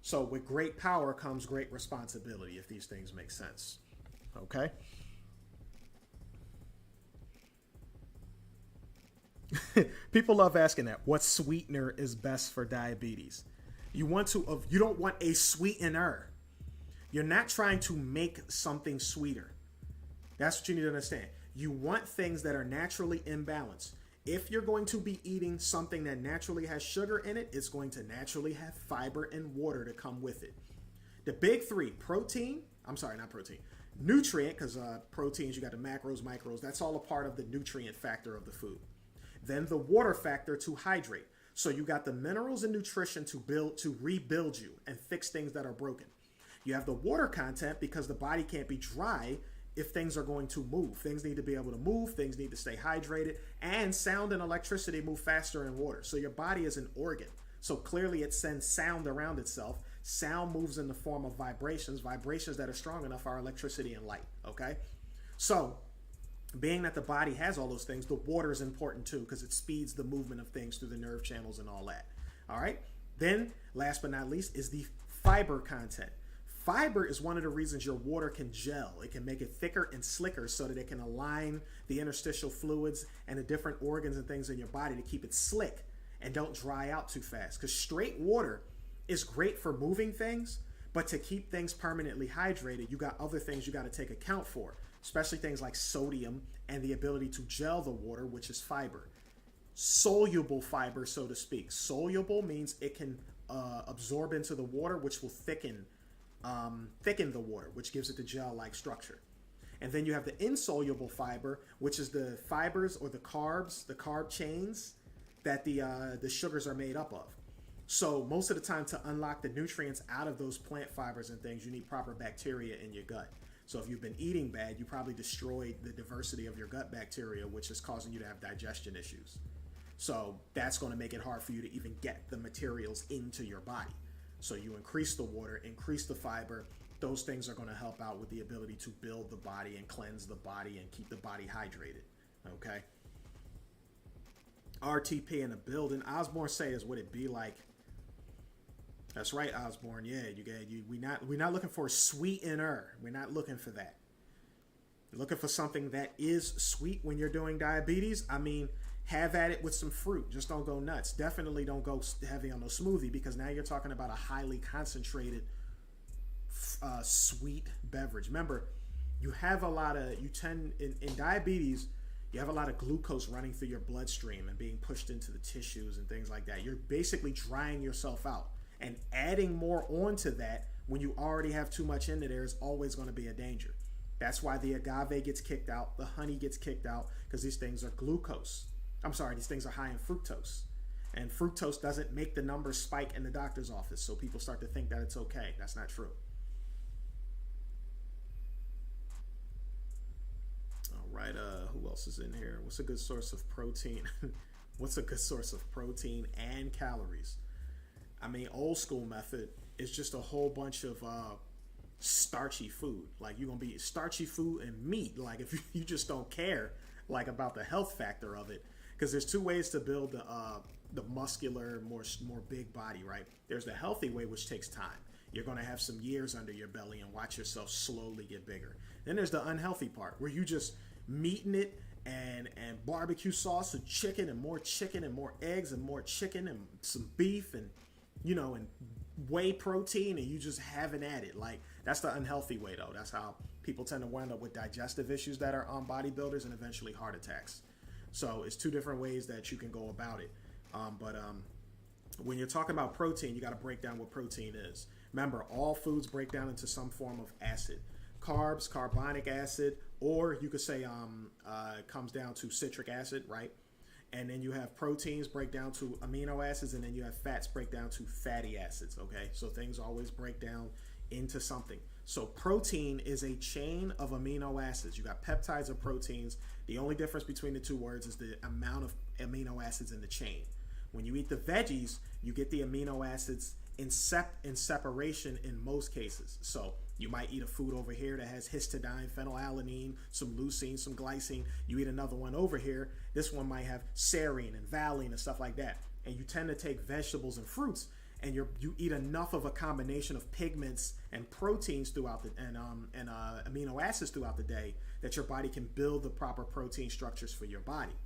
So with great power comes great responsibility, if these things make sense. Okay? People love asking that. What sweetener is best for diabetes? You don't want a sweetener. You're not trying to make something sweeter. That's what you need to understand. You want things that are naturally in balance. If you're going to be eating something that naturally has sugar in it, it's going to naturally have fiber and water to come with it. The big three, nutrient, because proteins, you got the macros, micros, that's all a part of the nutrient factor of the food. Then the water factor to hydrate. So you got the minerals and nutrition to rebuild you and fix things that are broken. You have the water content, because the body can't be dry if things are going to move. Things need to be able to move, things need to stay hydrated, and sound and electricity move faster in water. So your body is an organ. So clearly it sends sound around itself. Sound moves in the form of vibrations. Vibrations that are strong enough are electricity and light, okay? So being that the body has all those things, the water is important too, because it speeds the movement of things through the nerve channels and all that, all right? Then, last but not least, is the fiber content. Fiber is one of the reasons your water can gel. It can make it thicker and slicker so that it can align the interstitial fluids and the different organs and things in your body to keep it slick and don't dry out too fast. Because straight water is great for moving things, but to keep things permanently hydrated, you got other things you got to take account for, especially things like sodium and the ability to gel the water, which is fiber. Soluble fiber, so to speak. Soluble means it can absorb into the water, which will thicken the water, which gives it the gel-like structure. And then you have the insoluble fiber, which is the fibers or the carbs, the carb chains that the sugars are made up of. So most of the time, to unlock the nutrients out of those plant fibers and things, you need proper bacteria in your gut. So if you've been eating bad, you probably destroyed the diversity of your gut bacteria, which is causing you to have digestion issues. So that's going to make it hard for you to even get the materials into your body. So you increase the water, increase the fiber. Those things are going to help out with the ability to build the body and cleanse the body and keep the body hydrated. Okay. RTP in the building. Osborne says, would it be like? That's right, Osborne. Yeah, we're not looking for a sweetener. We're not looking for that. You're looking for something that is sweet when you're doing diabetes. I mean, have at it with some fruit. Just don't go nuts. Definitely don't go heavy on the smoothie, because now you're talking about a highly concentrated sweet beverage. Remember, in diabetes, you have a lot of glucose running through your bloodstream and being pushed into the tissues and things like that. You're basically drying yourself out. And adding more onto that when you already have too much in there is always going to be a danger. That's why the agave gets kicked out, the honey gets kicked out, because these things are these things are high in fructose. And fructose doesn't make the numbers spike in the doctor's office, so people start to think that it's okay. That's not true. All right, who else is in here? What's a good source of protein? What's a good source of protein and calories? I mean, old school method is just a whole bunch of starchy food. Like, you're going to be starchy food and meat. Like, if you just don't care, like, about the health factor of it. Because there's two ways to build the muscular, more big body, right? There's the healthy way, which takes time. You're going to have some years under your belly and watch yourself slowly get bigger. Then there's the unhealthy part, where you just meating it and barbecue sauce and chicken and more eggs and more chicken and some beef and whey protein, and you just having at it. Like, that's the unhealthy way, though. That's how people tend to wind up with digestive issues that are on bodybuilders and eventually heart attacks. So it's two different ways that you can go about it. But when you're talking about protein, you got to break down what protein is. Remember, all foods break down into some form of acid. Carbs, carbonic acid, or you could say it comes down to citric acid, right? And then you have proteins break down to amino acids, and then you have fats break down to fatty acids, okay? So things always break down into something. So protein is a chain of amino acids. You got peptides and proteins. The only difference between the two words is the amount of amino acids in the chain. When you eat the veggies, you get the amino acids in separation in most cases. So you might eat a food over here that has histidine, phenylalanine, some leucine, some glycine. You eat another one over here. This one might have serine and valine and stuff like that. And you tend to take vegetables and fruits, and you eat enough of a combination of pigments and proteins throughout the and amino acids throughout the day that your body can build the proper protein structures for your body.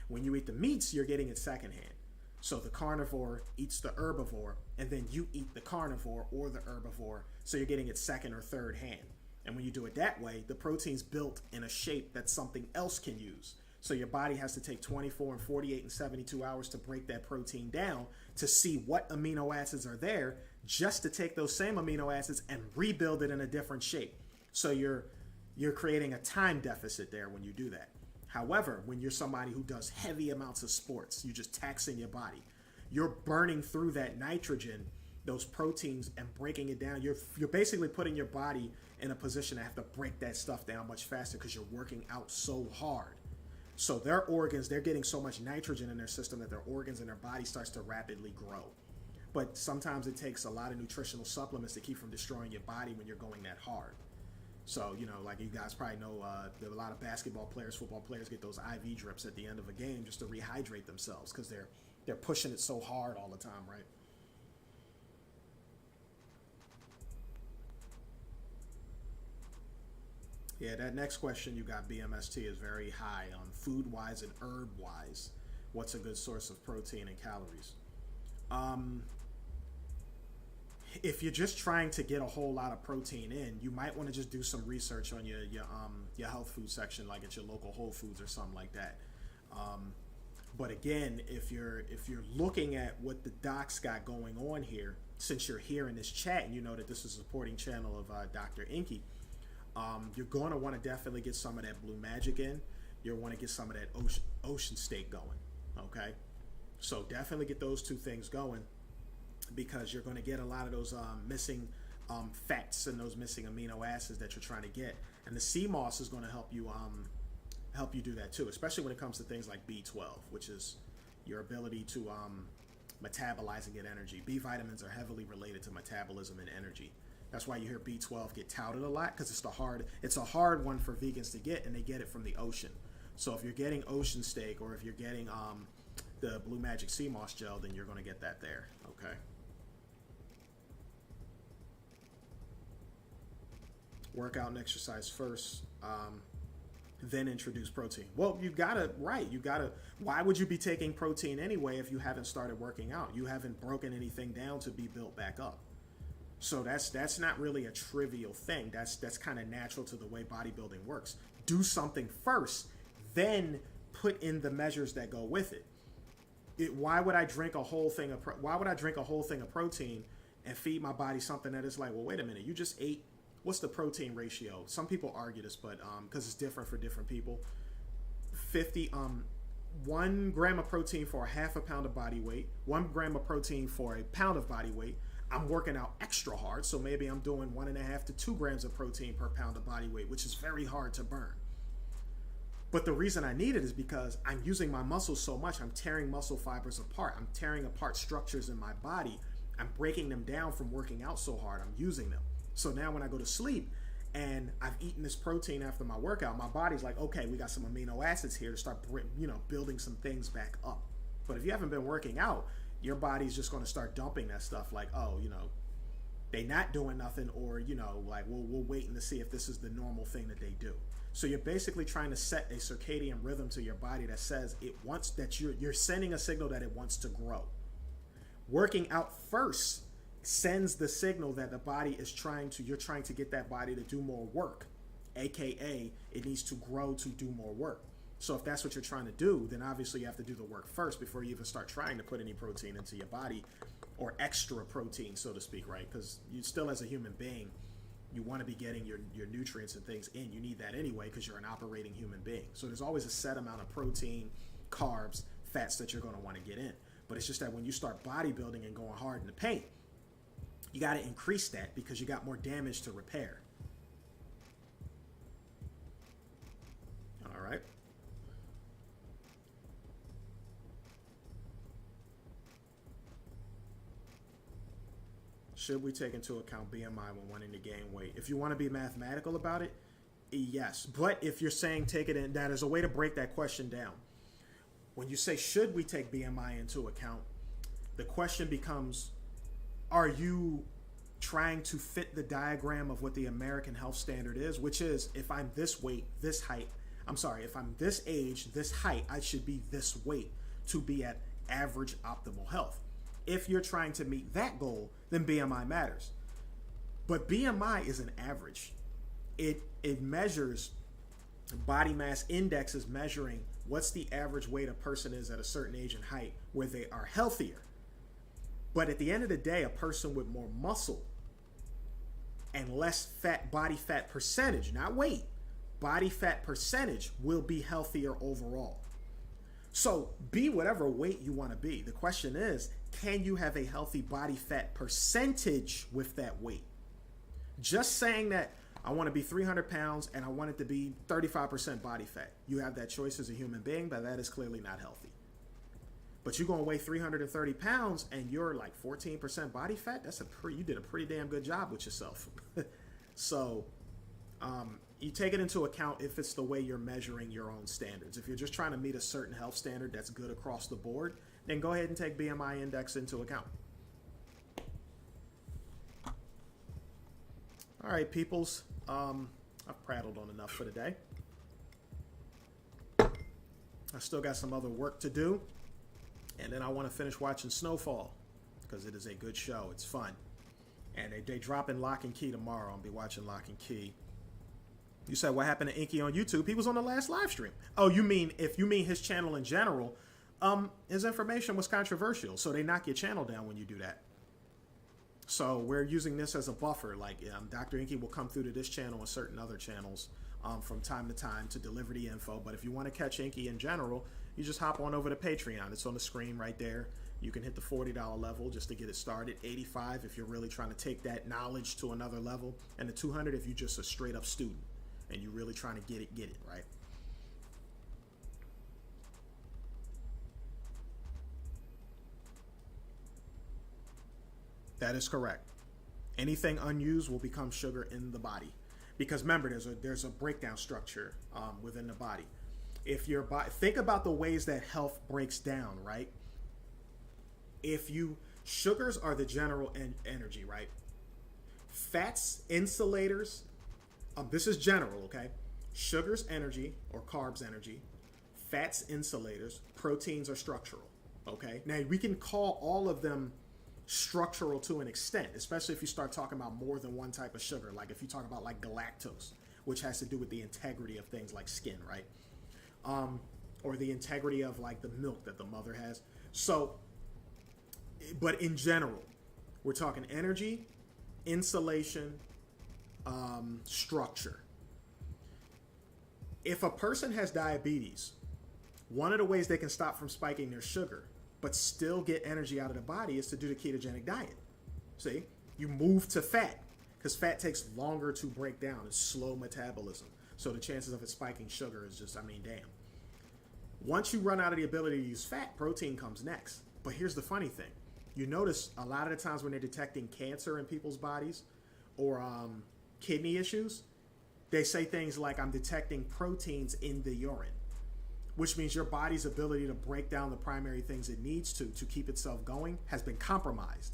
When you eat the meats, you're getting it secondhand. So the carnivore eats the herbivore, and then you eat the carnivore or the herbivore, so you're getting it second or third hand. And when you do it that way, the protein's built in a shape that something else can use. So your body has to take 24 and 48 and 72 hours to break that protein down to see what amino acids are there, just to take those same amino acids and rebuild it in a different shape. So you're creating a time deficit there when you do that. However, when you're somebody who does heavy amounts of sports, you're just taxing your body. You're burning through that nitrogen, those proteins, and breaking it down. You're basically putting your body in a position to have to break that stuff down much faster because you're working out so hard. So their organs, they're getting so much nitrogen in their system that their organs and their body starts to rapidly grow. But sometimes it takes a lot of nutritional supplements to keep from destroying your body when you're going that hard. So, like you guys probably know, a lot of basketball players, football players get those IV drips at the end of a game just to rehydrate themselves because they're pushing it so hard all the time, right? Yeah, that next question you got, BMST, is very high on food-wise and herb-wise. What's a good source of protein and calories? If you're just trying to get a whole lot of protein in, you might want to just do some research on your health food section, like at your local Whole Foods or something like that. But again, if you're looking at what the doc's got going on here, since you're here in this chat and you know that this is a supporting channel of Dr. Inky, you're going to want to definitely get some of that Blue Magic in. You'll want to get some of that ocean steak going. Okay, so definitely get those two things going, because you're going to get a lot of those missing fats and those missing amino acids that you're trying to get. And the sea moss is going to help you do that too, especially when it comes to things like B12, which is your ability to metabolize and get energy. B vitamins are heavily related to metabolism and energy. That's why you hear B12 get touted a lot, because it's a hard one for vegans to get, and they get it from the ocean. So if you're getting ocean steak, or if you're getting the Blue Magic Sea Moss Gel, then you're going to get that there. Okay. Workout and exercise first, then introduce protein. Well, why would you be taking protein anyway if you haven't started working out? You haven't broken anything down to be built back up. So that's not really a trivial thing. That's kind of natural to the way bodybuilding works. Do something first, then put in the measures that go with it. Why would I drink a whole thing of protein and feed my body something that is like, well, wait a minute, you just ate. What's the protein ratio? Some people argue this, but because it's different for different people. 1 gram of protein for a half a pound of body weight, 1 gram of protein for a pound of body weight. I'm working out extra hard, so maybe I'm doing 1.5 to 2 grams of protein per pound of body weight, which is very hard to burn. But the reason I need it is because I'm using my muscles so much. I'm tearing muscle fibers apart. I'm tearing apart structures in my body. I'm breaking them down from working out so hard. I'm using them. So now when I go to sleep and I've eaten this protein after my workout, my body's like, okay, we got some amino acids here to start, building some things back up. But if you haven't been working out, your body's just going to start dumping that stuff like, oh, they not doing nothing, or, like, we'll wait and to see if this is the normal thing that they do. So you're basically trying to set a circadian rhythm to your body that says it wants, that you're sending a signal that it wants to grow. Working out first sends the signal that the body is you're trying to get that body to do more work, aka it needs to grow to do more work. So if that's what you're trying to do, then obviously you have to do the work first before you even start trying to put any protein into your body, or extra protein, so to speak, right? Because you still, as a human being, you want to be getting your nutrients and things in. You need that anyway because you're an operating human being. So there's always a set amount of protein, carbs, fats that you're going to want to get in. But it's just that when you start bodybuilding and going hard in the paint, you got to increase that because you got more damage to repair. Should we take into account BMI when wanting to gain weight? If you want to be mathematical about it, yes. But if you're saying take it in, that is a way to break that question down. When you say should we take BMI into account, the question becomes, are you trying to fit the diagram of what the American health standard is, which is if I'm this weight, this height, if I'm this age, this height, I should be this weight to be at average optimal health. If you're trying to meet that goal, then BMI matters. But BMI is an average. It measures, body mass index is measuring what's the average weight a person is at a certain age and height where they are healthier. But at the end of the day, a person with more muscle and less fat, body fat percentage, not weight, body fat percentage will be healthier overall. So be whatever weight you want to be. The question is, can you have a healthy body fat percentage with that weight? Just saying that I want to be 300 pounds and I want it to be 35% body fat. You have that choice as a human being, but that is clearly not healthy. But you're going to weigh 330 pounds and you're like 14% body fat. You did a pretty damn good job with yourself. So you take it into account if it's the way you're measuring your own standards. If you're just trying to meet a certain health standard that's good across the board, then go ahead and take BMI index into account. All right, peoples. I've prattled on enough for today. I still got some other work to do. And then I want to finish watching Snowfall because it is a good show. It's fun. And they drop in Lock and Key tomorrow. I'll be watching Lock and Key. You said what happened to Inky on YouTube? He was on the last live stream. Oh, if you mean his channel in general, his information was controversial. So they knock your channel down when you do that. So we're using this as a buffer. Like Dr. Inky will come through to this channel and certain other channels from time to time to deliver the info. But if you want to catch Inky in general, you just hop on over to Patreon. It's on the screen right there. You can hit the $40 level just to get it started. $85 if you're really trying to take that knowledge to another level. And the $200 if you're just a straight up student and you're really trying to get it, right? That is correct. Anything unused will become sugar in the body. Because remember, there's a breakdown structure within the body. If your body, think about the ways that health breaks down, right? Sugars are the general energy, right? Fats, insulators, this is general, okay? Sugars, energy, or carbs, energy. Fats, insulators. Proteins are structural, okay? Now, we can call all of them structural to an extent, especially if you start talking about more than one type of sugar. Like if you talk about like galactose, which has to do with the integrity of things like skin, right? Or the integrity of like the milk that the mother has. So, but in general, we're talking energy, insulation, structure. If a person has diabetes, one of the ways they can stop from spiking their sugar but still get energy out of the body is to do the ketogenic diet. See, you move to fat because fat takes longer to break down. It's slow metabolism. So the chances of it spiking sugar is just, damn. Once you run out of the ability to use fat, protein comes next. But here's the funny thing. You notice a lot of the times when they're detecting cancer in people's bodies or kidney issues, they say things like, I'm detecting proteins in the urine, which means your body's ability to break down the primary things it needs to keep itself going has been compromised.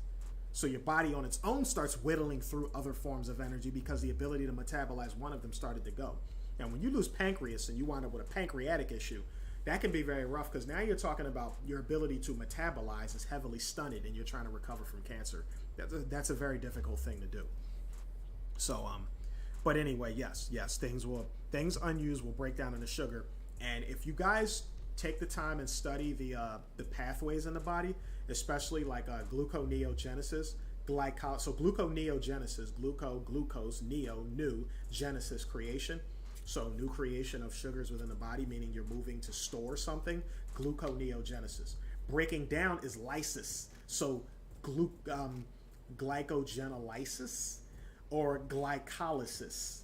So your body on its own starts whittling through other forms of energy because the ability to metabolize one of them started to go. Now, when you lose pancreas and you wind up with a pancreatic issue, that can be very rough because now you're talking about your ability to metabolize is heavily stunted and you're trying to recover from cancer. That's a very difficult thing to do. So, but anyway, yes, things unused will break down into sugar. And if you guys take the time and study the pathways in the body, especially like gluconeogenesis, so gluconeogenesis, glucose, neo, new, genesis, creation. So new creation of sugars within the body, meaning you're moving to store something. Gluconeogenesis. Breaking down is lysis. So glycogenolysis or glycolysis.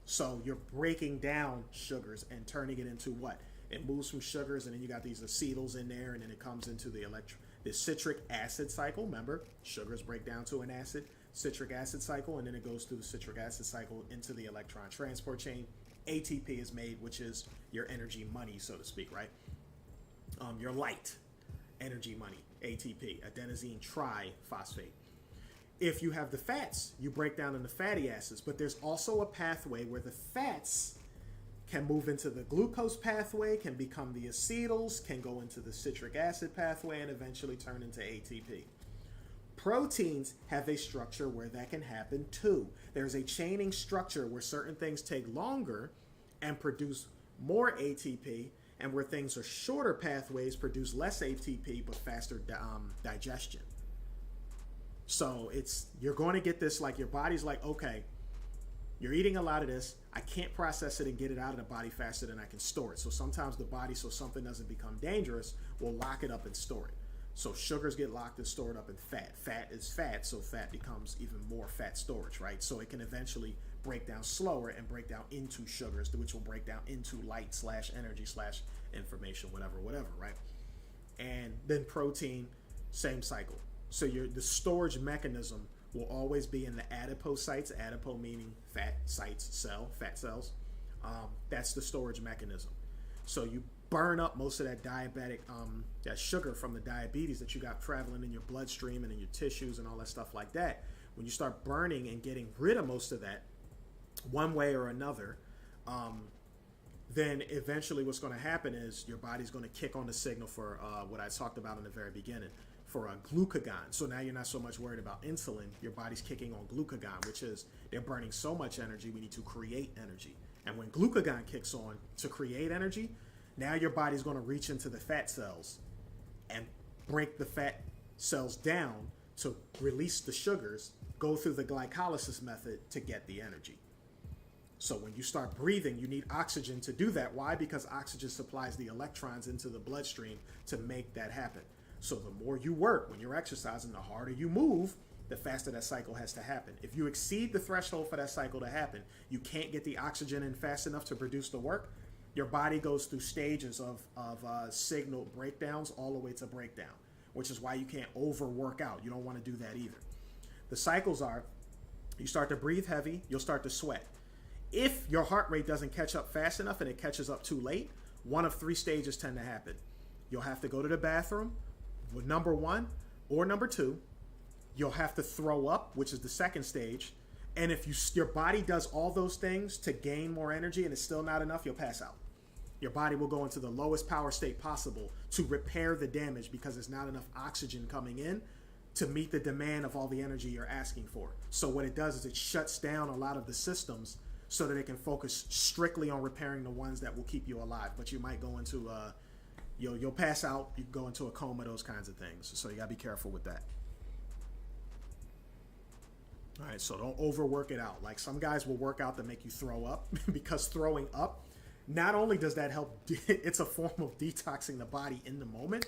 So you're breaking down sugars and turning it into what? It moves from sugars and then you got these acetyls in there and then it comes into the citric acid cycle. Remember, sugars break down to an acid. citric acid cycle, and then it goes through the citric acid cycle into the electron transport chain. ATP is made, which is your energy money, so to speak, right? Your light energy money, ATP, adenosine triphosphate. If you have the fats, you break down into fatty acids, but there's also a pathway where the fats can move into the glucose pathway, can become the acetyls, can go into the citric acid pathway, and eventually turn into ATP. Proteins have a structure where that can happen too. There's a chaining structure where certain things take longer and produce more ATP, and where things are shorter pathways produce less ATP but faster digestion. So you're going to get this, like your body's like, okay, you're eating a lot of this. I can't process it and get it out of the body faster than I can store it. So sometimes the body, so something doesn't become dangerous, will lock it up and store it. So sugars get locked and stored up in fat. Fat is fat, so fat becomes even more fat storage, right? So it can eventually break down slower and break down into sugars, which will break down into light / energy / information, whatever, right? And then protein, same cycle. So the storage mechanism will always be in the adipocytes. Adipo meaning fat sites, fat cells. That's the storage mechanism. So you burn up most of that that sugar from the diabetes that you got traveling in your bloodstream and in your tissues and all that stuff like that. When you start burning and getting rid of most of that, one way or another, then eventually what's going to happen is your body's going to kick on the signal for what I talked about in the very beginning, for a glucagon. So now you're not so much worried about insulin. Your body's kicking on glucagon, which is they're burning so much energy, we need to create energy. And when glucagon kicks on to create energy, now your body's going to reach into the fat cells and break the fat cells down to release the sugars, go through the glycolysis method to get the energy. So when you start breathing, you need oxygen to do that. Why? Because oxygen supplies the electrons into the bloodstream to make that happen. So the more you work when you're exercising, the harder you move, the faster that cycle has to happen. If you exceed the threshold for that cycle to happen, you can't get the oxygen in fast enough to produce the work. Your body goes through stages of signal breakdowns all the way to breakdown, which is why you can't overwork out. You don't want to do that either. The cycles are, you start to breathe heavy, you'll start to sweat. If your heart rate doesn't catch up fast enough and it catches up too late, one of 3 stages tend to happen. You'll have to go to the bathroom, with number 1 or number 2. You'll have to throw up, which is the second stage. And if your body does all those things to gain more energy and it's still not enough, you'll pass out. Your body will go into the lowest power state possible to repair the damage because there's not enough oxygen coming in to meet the demand of all the energy you're asking for. So what it does is it shuts down a lot of the systems so that it can focus strictly on repairing the ones that will keep you alive. But you might go into you'll pass out, you go into a coma, those kinds of things. So you gotta be careful with that. All right, so don't overwork it out. Like some guys will work out to make you throw up because throwing up, not only does that help, it's a form of detoxing the body in the moment,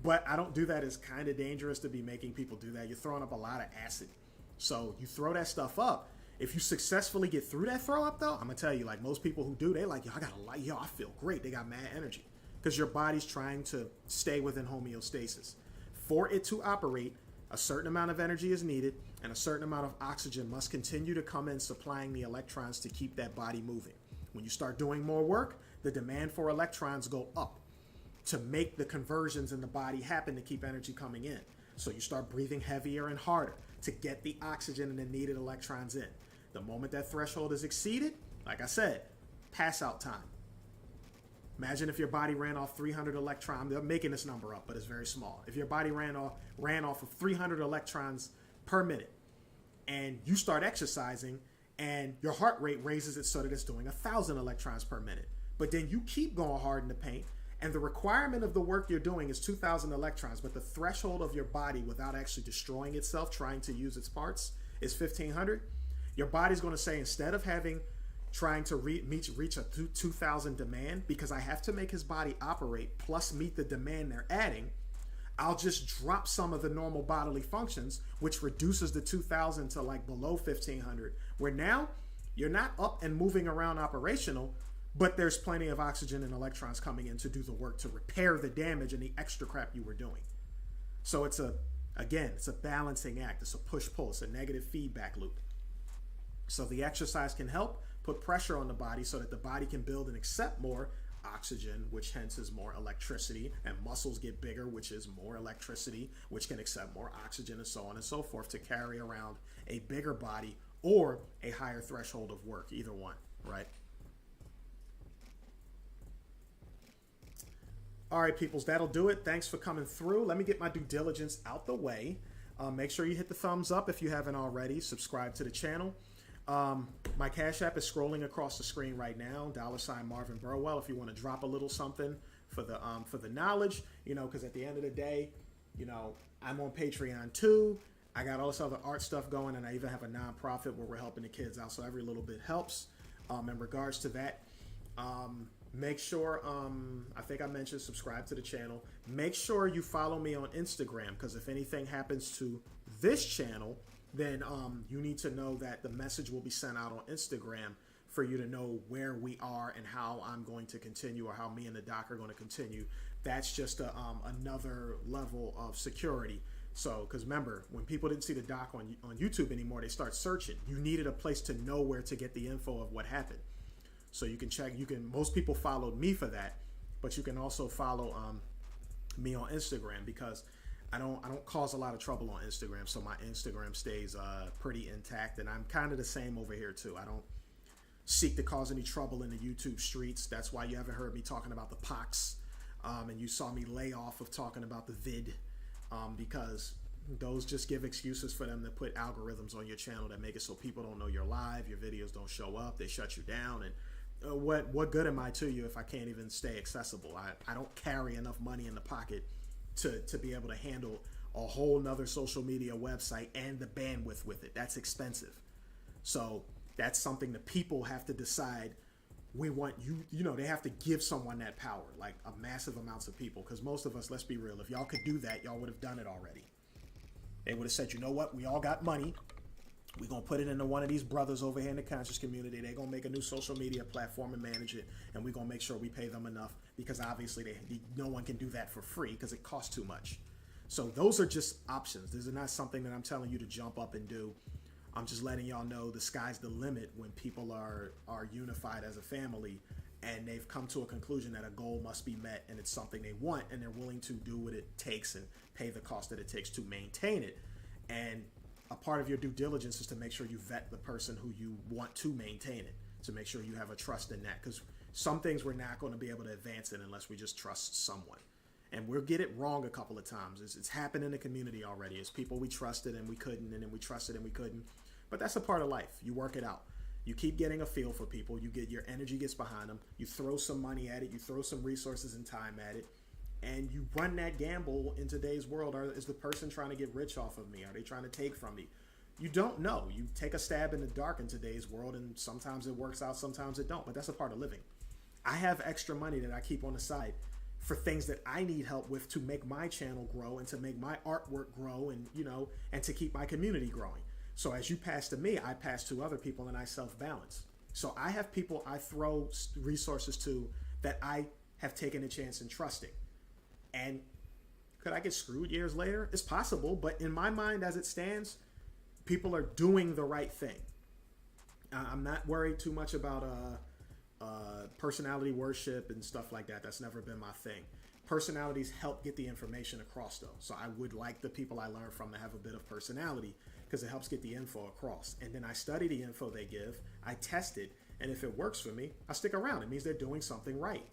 but I don't do that. It's kind of dangerous to be making people do that. You're throwing up a lot of acid. So you throw that stuff up. If you successfully get through that throw up though, I'm gonna tell you, like most people who do, they like, I feel great. They got mad energy. Because your body's trying to stay within homeostasis. For it to operate, a certain amount of energy is needed, and a certain amount of oxygen must continue to come in, supplying the electrons to keep that body moving. When you start doing more work, the demand for electrons go up to make the conversions in the body happen to keep energy coming in. So you start breathing heavier and harder to get the oxygen and the needed electrons in. The moment that threshold is exceeded, like I said, pass out time. Imagine if your body ran off 300 electrons. They're making this number up, but it's very small. If your body ran off of 300 electrons per minute, and you start exercising, and your heart rate raises it so that it's doing 1,000 electrons per minute, but then you keep going hard in the paint, and the requirement of the work you're doing is 2,000 electrons, but the threshold of your body without actually destroying itself, trying to use its parts, is 1,500. Your body's going to say, instead of trying to reach a 2,000 demand, because I have to make his body operate plus meet the demand they're adding, I'll just drop some of the normal bodily functions, which reduces the 2,000 to like below 1,500, where now you're not up and moving around operational, but there's plenty of oxygen and electrons coming in to do the work to repair the damage and the extra crap you were doing. So it's a Again, it's a balancing act. It's a push-pull. It's a negative feedback loop. So the exercise can help put pressure on the body so that the body can build and accept more oxygen, which hence is more electricity, and muscles get bigger, which is more electricity, which can accept more oxygen, and so on and so forth, to carry around a bigger body or a higher threshold of work, either one, right? All right, peoples, that'll do it. Thanks for coming through. Let me get my due diligence out the way. Make sure you hit the thumbs up if you haven't already. Subscribe to the channel. My Cash App is scrolling across the screen right now. $ Marvin Burwell. If you want to drop a little something for the knowledge, because at the end of the day, I'm on Patreon too. I got all this other art stuff going, and I even have a nonprofit where we're helping the kids out. So every little bit helps. In regards to that, make sure, I think I mentioned subscribe to the channel. Make sure you follow me on Instagram, because if anything happens to this channel, then you need to know that the message will be sent out on Instagram for you to know where we are and how I'm going to continue, or how me and the doc are going to continue. That's just another level of security. So, because remember, when people didn't see the doc on YouTube anymore, they start searching. You needed a place to know where to get the info of what happened. So you can check, most people followed me for that, but you can also follow me on Instagram, because I don't cause a lot of trouble on Instagram, so my Instagram stays pretty intact, and I'm kind of the same over here too. I don't seek to cause any trouble in the YouTube streets. That's why you haven't heard me talking about the pox, and you saw me lay off of talking about the vid, because those just give excuses for them to put algorithms on your channel that make it so people don't know you're live, your videos don't show up, they shut you down, and what good am I to you if I can't even stay accessible? I don't carry enough money in the pocket to be able to handle a whole nother social media website and the bandwidth with it. That's expensive. So that's something that people have to decide. We want they have to give someone that power, like a massive amounts of people, because most of us, let's be real, if y'all could do that, y'all would have done it already. They would have said, you know what, we all got money. We're going to put it into one of these brothers over here in the conscious community. They're going to make a new social media platform and manage it. And we're going to make sure we pay them enough, because obviously no one can do that for free because it costs too much. So those are just options. This is not something that I'm telling you to jump up and do. I'm just letting y'all know the sky's the limit when people are unified as a family, and they've come to a conclusion that a goal must be met, and it's something they want, and they're willing to do what it takes and pay the cost that it takes to maintain it. And a part of your due diligence is to make sure you vet the person who you want to maintain it, to make sure you have a trust in that, because some things we're not going to be able to advance in unless we just trust someone. And we'll get it wrong a couple of times. It's happened in the community already. It's people we trusted and we couldn't, and then we trusted and we couldn't. But that's a part of life. You work it out. You keep getting a feel for people. You get your energy gets behind them. You throw some money at it. You throw some resources and time at it. And you run that gamble in today's world. Is the person trying to get rich off of me? Are they trying to take from me? You don't know. You take a stab in the dark in today's world, and sometimes it works out, sometimes it don't. But that's a part of living. I have extra money that I keep on the side for things that I need help with to make my channel grow and to make my artwork grow, and and to keep my community growing. So as you pass to me, I pass to other people, and I self-balance. So I have people I throw resources to that I have taken a chance in trusting. And could I get screwed years later? It's possible, but in my mind as it stands, people are doing the right thing. I'm not worried too much about personality worship and stuff like that. That's never been my thing. Personalities help get the information across, though. So I would like the people I learn from to have a bit of personality, because it helps get the info across. And then I study the info they give, I test it, and if it works for me, I stick around. It means they're doing something right.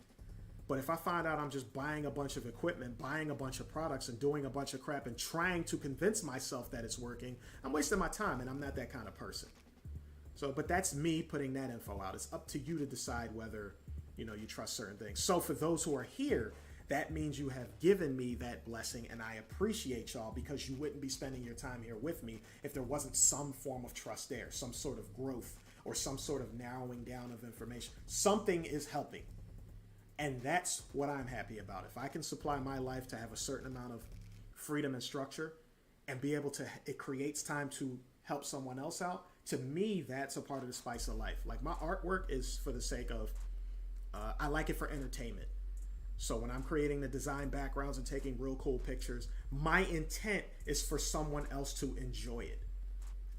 But if I find out I'm just buying a bunch of equipment, buying a bunch of products, and doing a bunch of crap and trying to convince myself that it's working, I'm wasting my time, and I'm not that kind of person. So, but that's me putting that info out. It's up to you to decide whether, you trust certain things. So for those who are here, that means you have given me that blessing, and I appreciate y'all, because you wouldn't be spending your time here with me if there wasn't some form of trust there, some sort of growth, or some sort of narrowing down of information. Something is helping. And that's what I'm happy about. If I can supply my life to have a certain amount of freedom and structure and be able to, it creates time to help someone else out. To me, that's a part of the spice of life. Like, my artwork is for the sake of, I like it for entertainment. So when I'm creating the design backgrounds and taking real cool pictures, my intent is for someone else to enjoy it.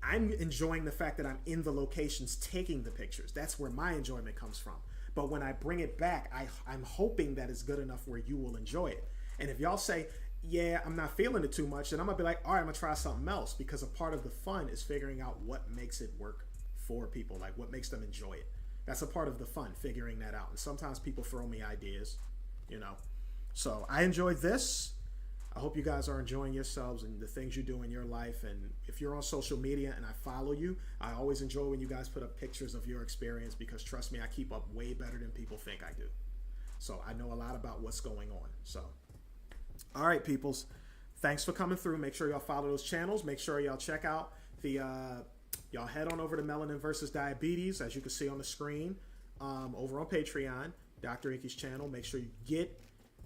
I'm enjoying the fact that I'm in the locations taking the pictures. That's where my enjoyment comes from. But when I bring it back, I'm hoping that it's good enough where you will enjoy it. And if y'all say, yeah, I'm not feeling it too much, then I'm going to be like, all right, I'm going to try something else, because a part of the fun is figuring out what makes it work for people, like what makes them enjoy it. That's a part of the fun, figuring that out. And sometimes people throw me ideas, you know. So I enjoyed this. I hope you guys are enjoying yourselves and the things you do in your life. And if you're on social media and I follow you, I always enjoy when you guys put up pictures of your experience, because trust me, I keep up way better than people think I do. So I know a lot about what's going on. So, all right, peoples. Thanks for coming through. Make sure y'all follow those channels. Make sure y'all check out y'all head on over to Melanin versus Diabetes, as you can see on the screen, over on Patreon, Dr. Inky's channel. Make sure you get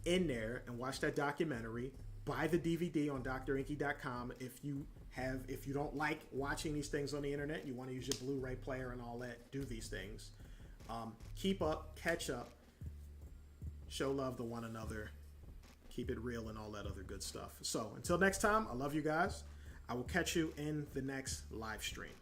in there and watch that documentary. Buy the DVD on drinky.com. If you don't like watching these things on the internet, you want to use your Blu-ray player and all that, do these things. Keep up, catch up, show love to one another, keep it real, and all that other good stuff. So until next time, I love you guys. I will catch you in the next live stream.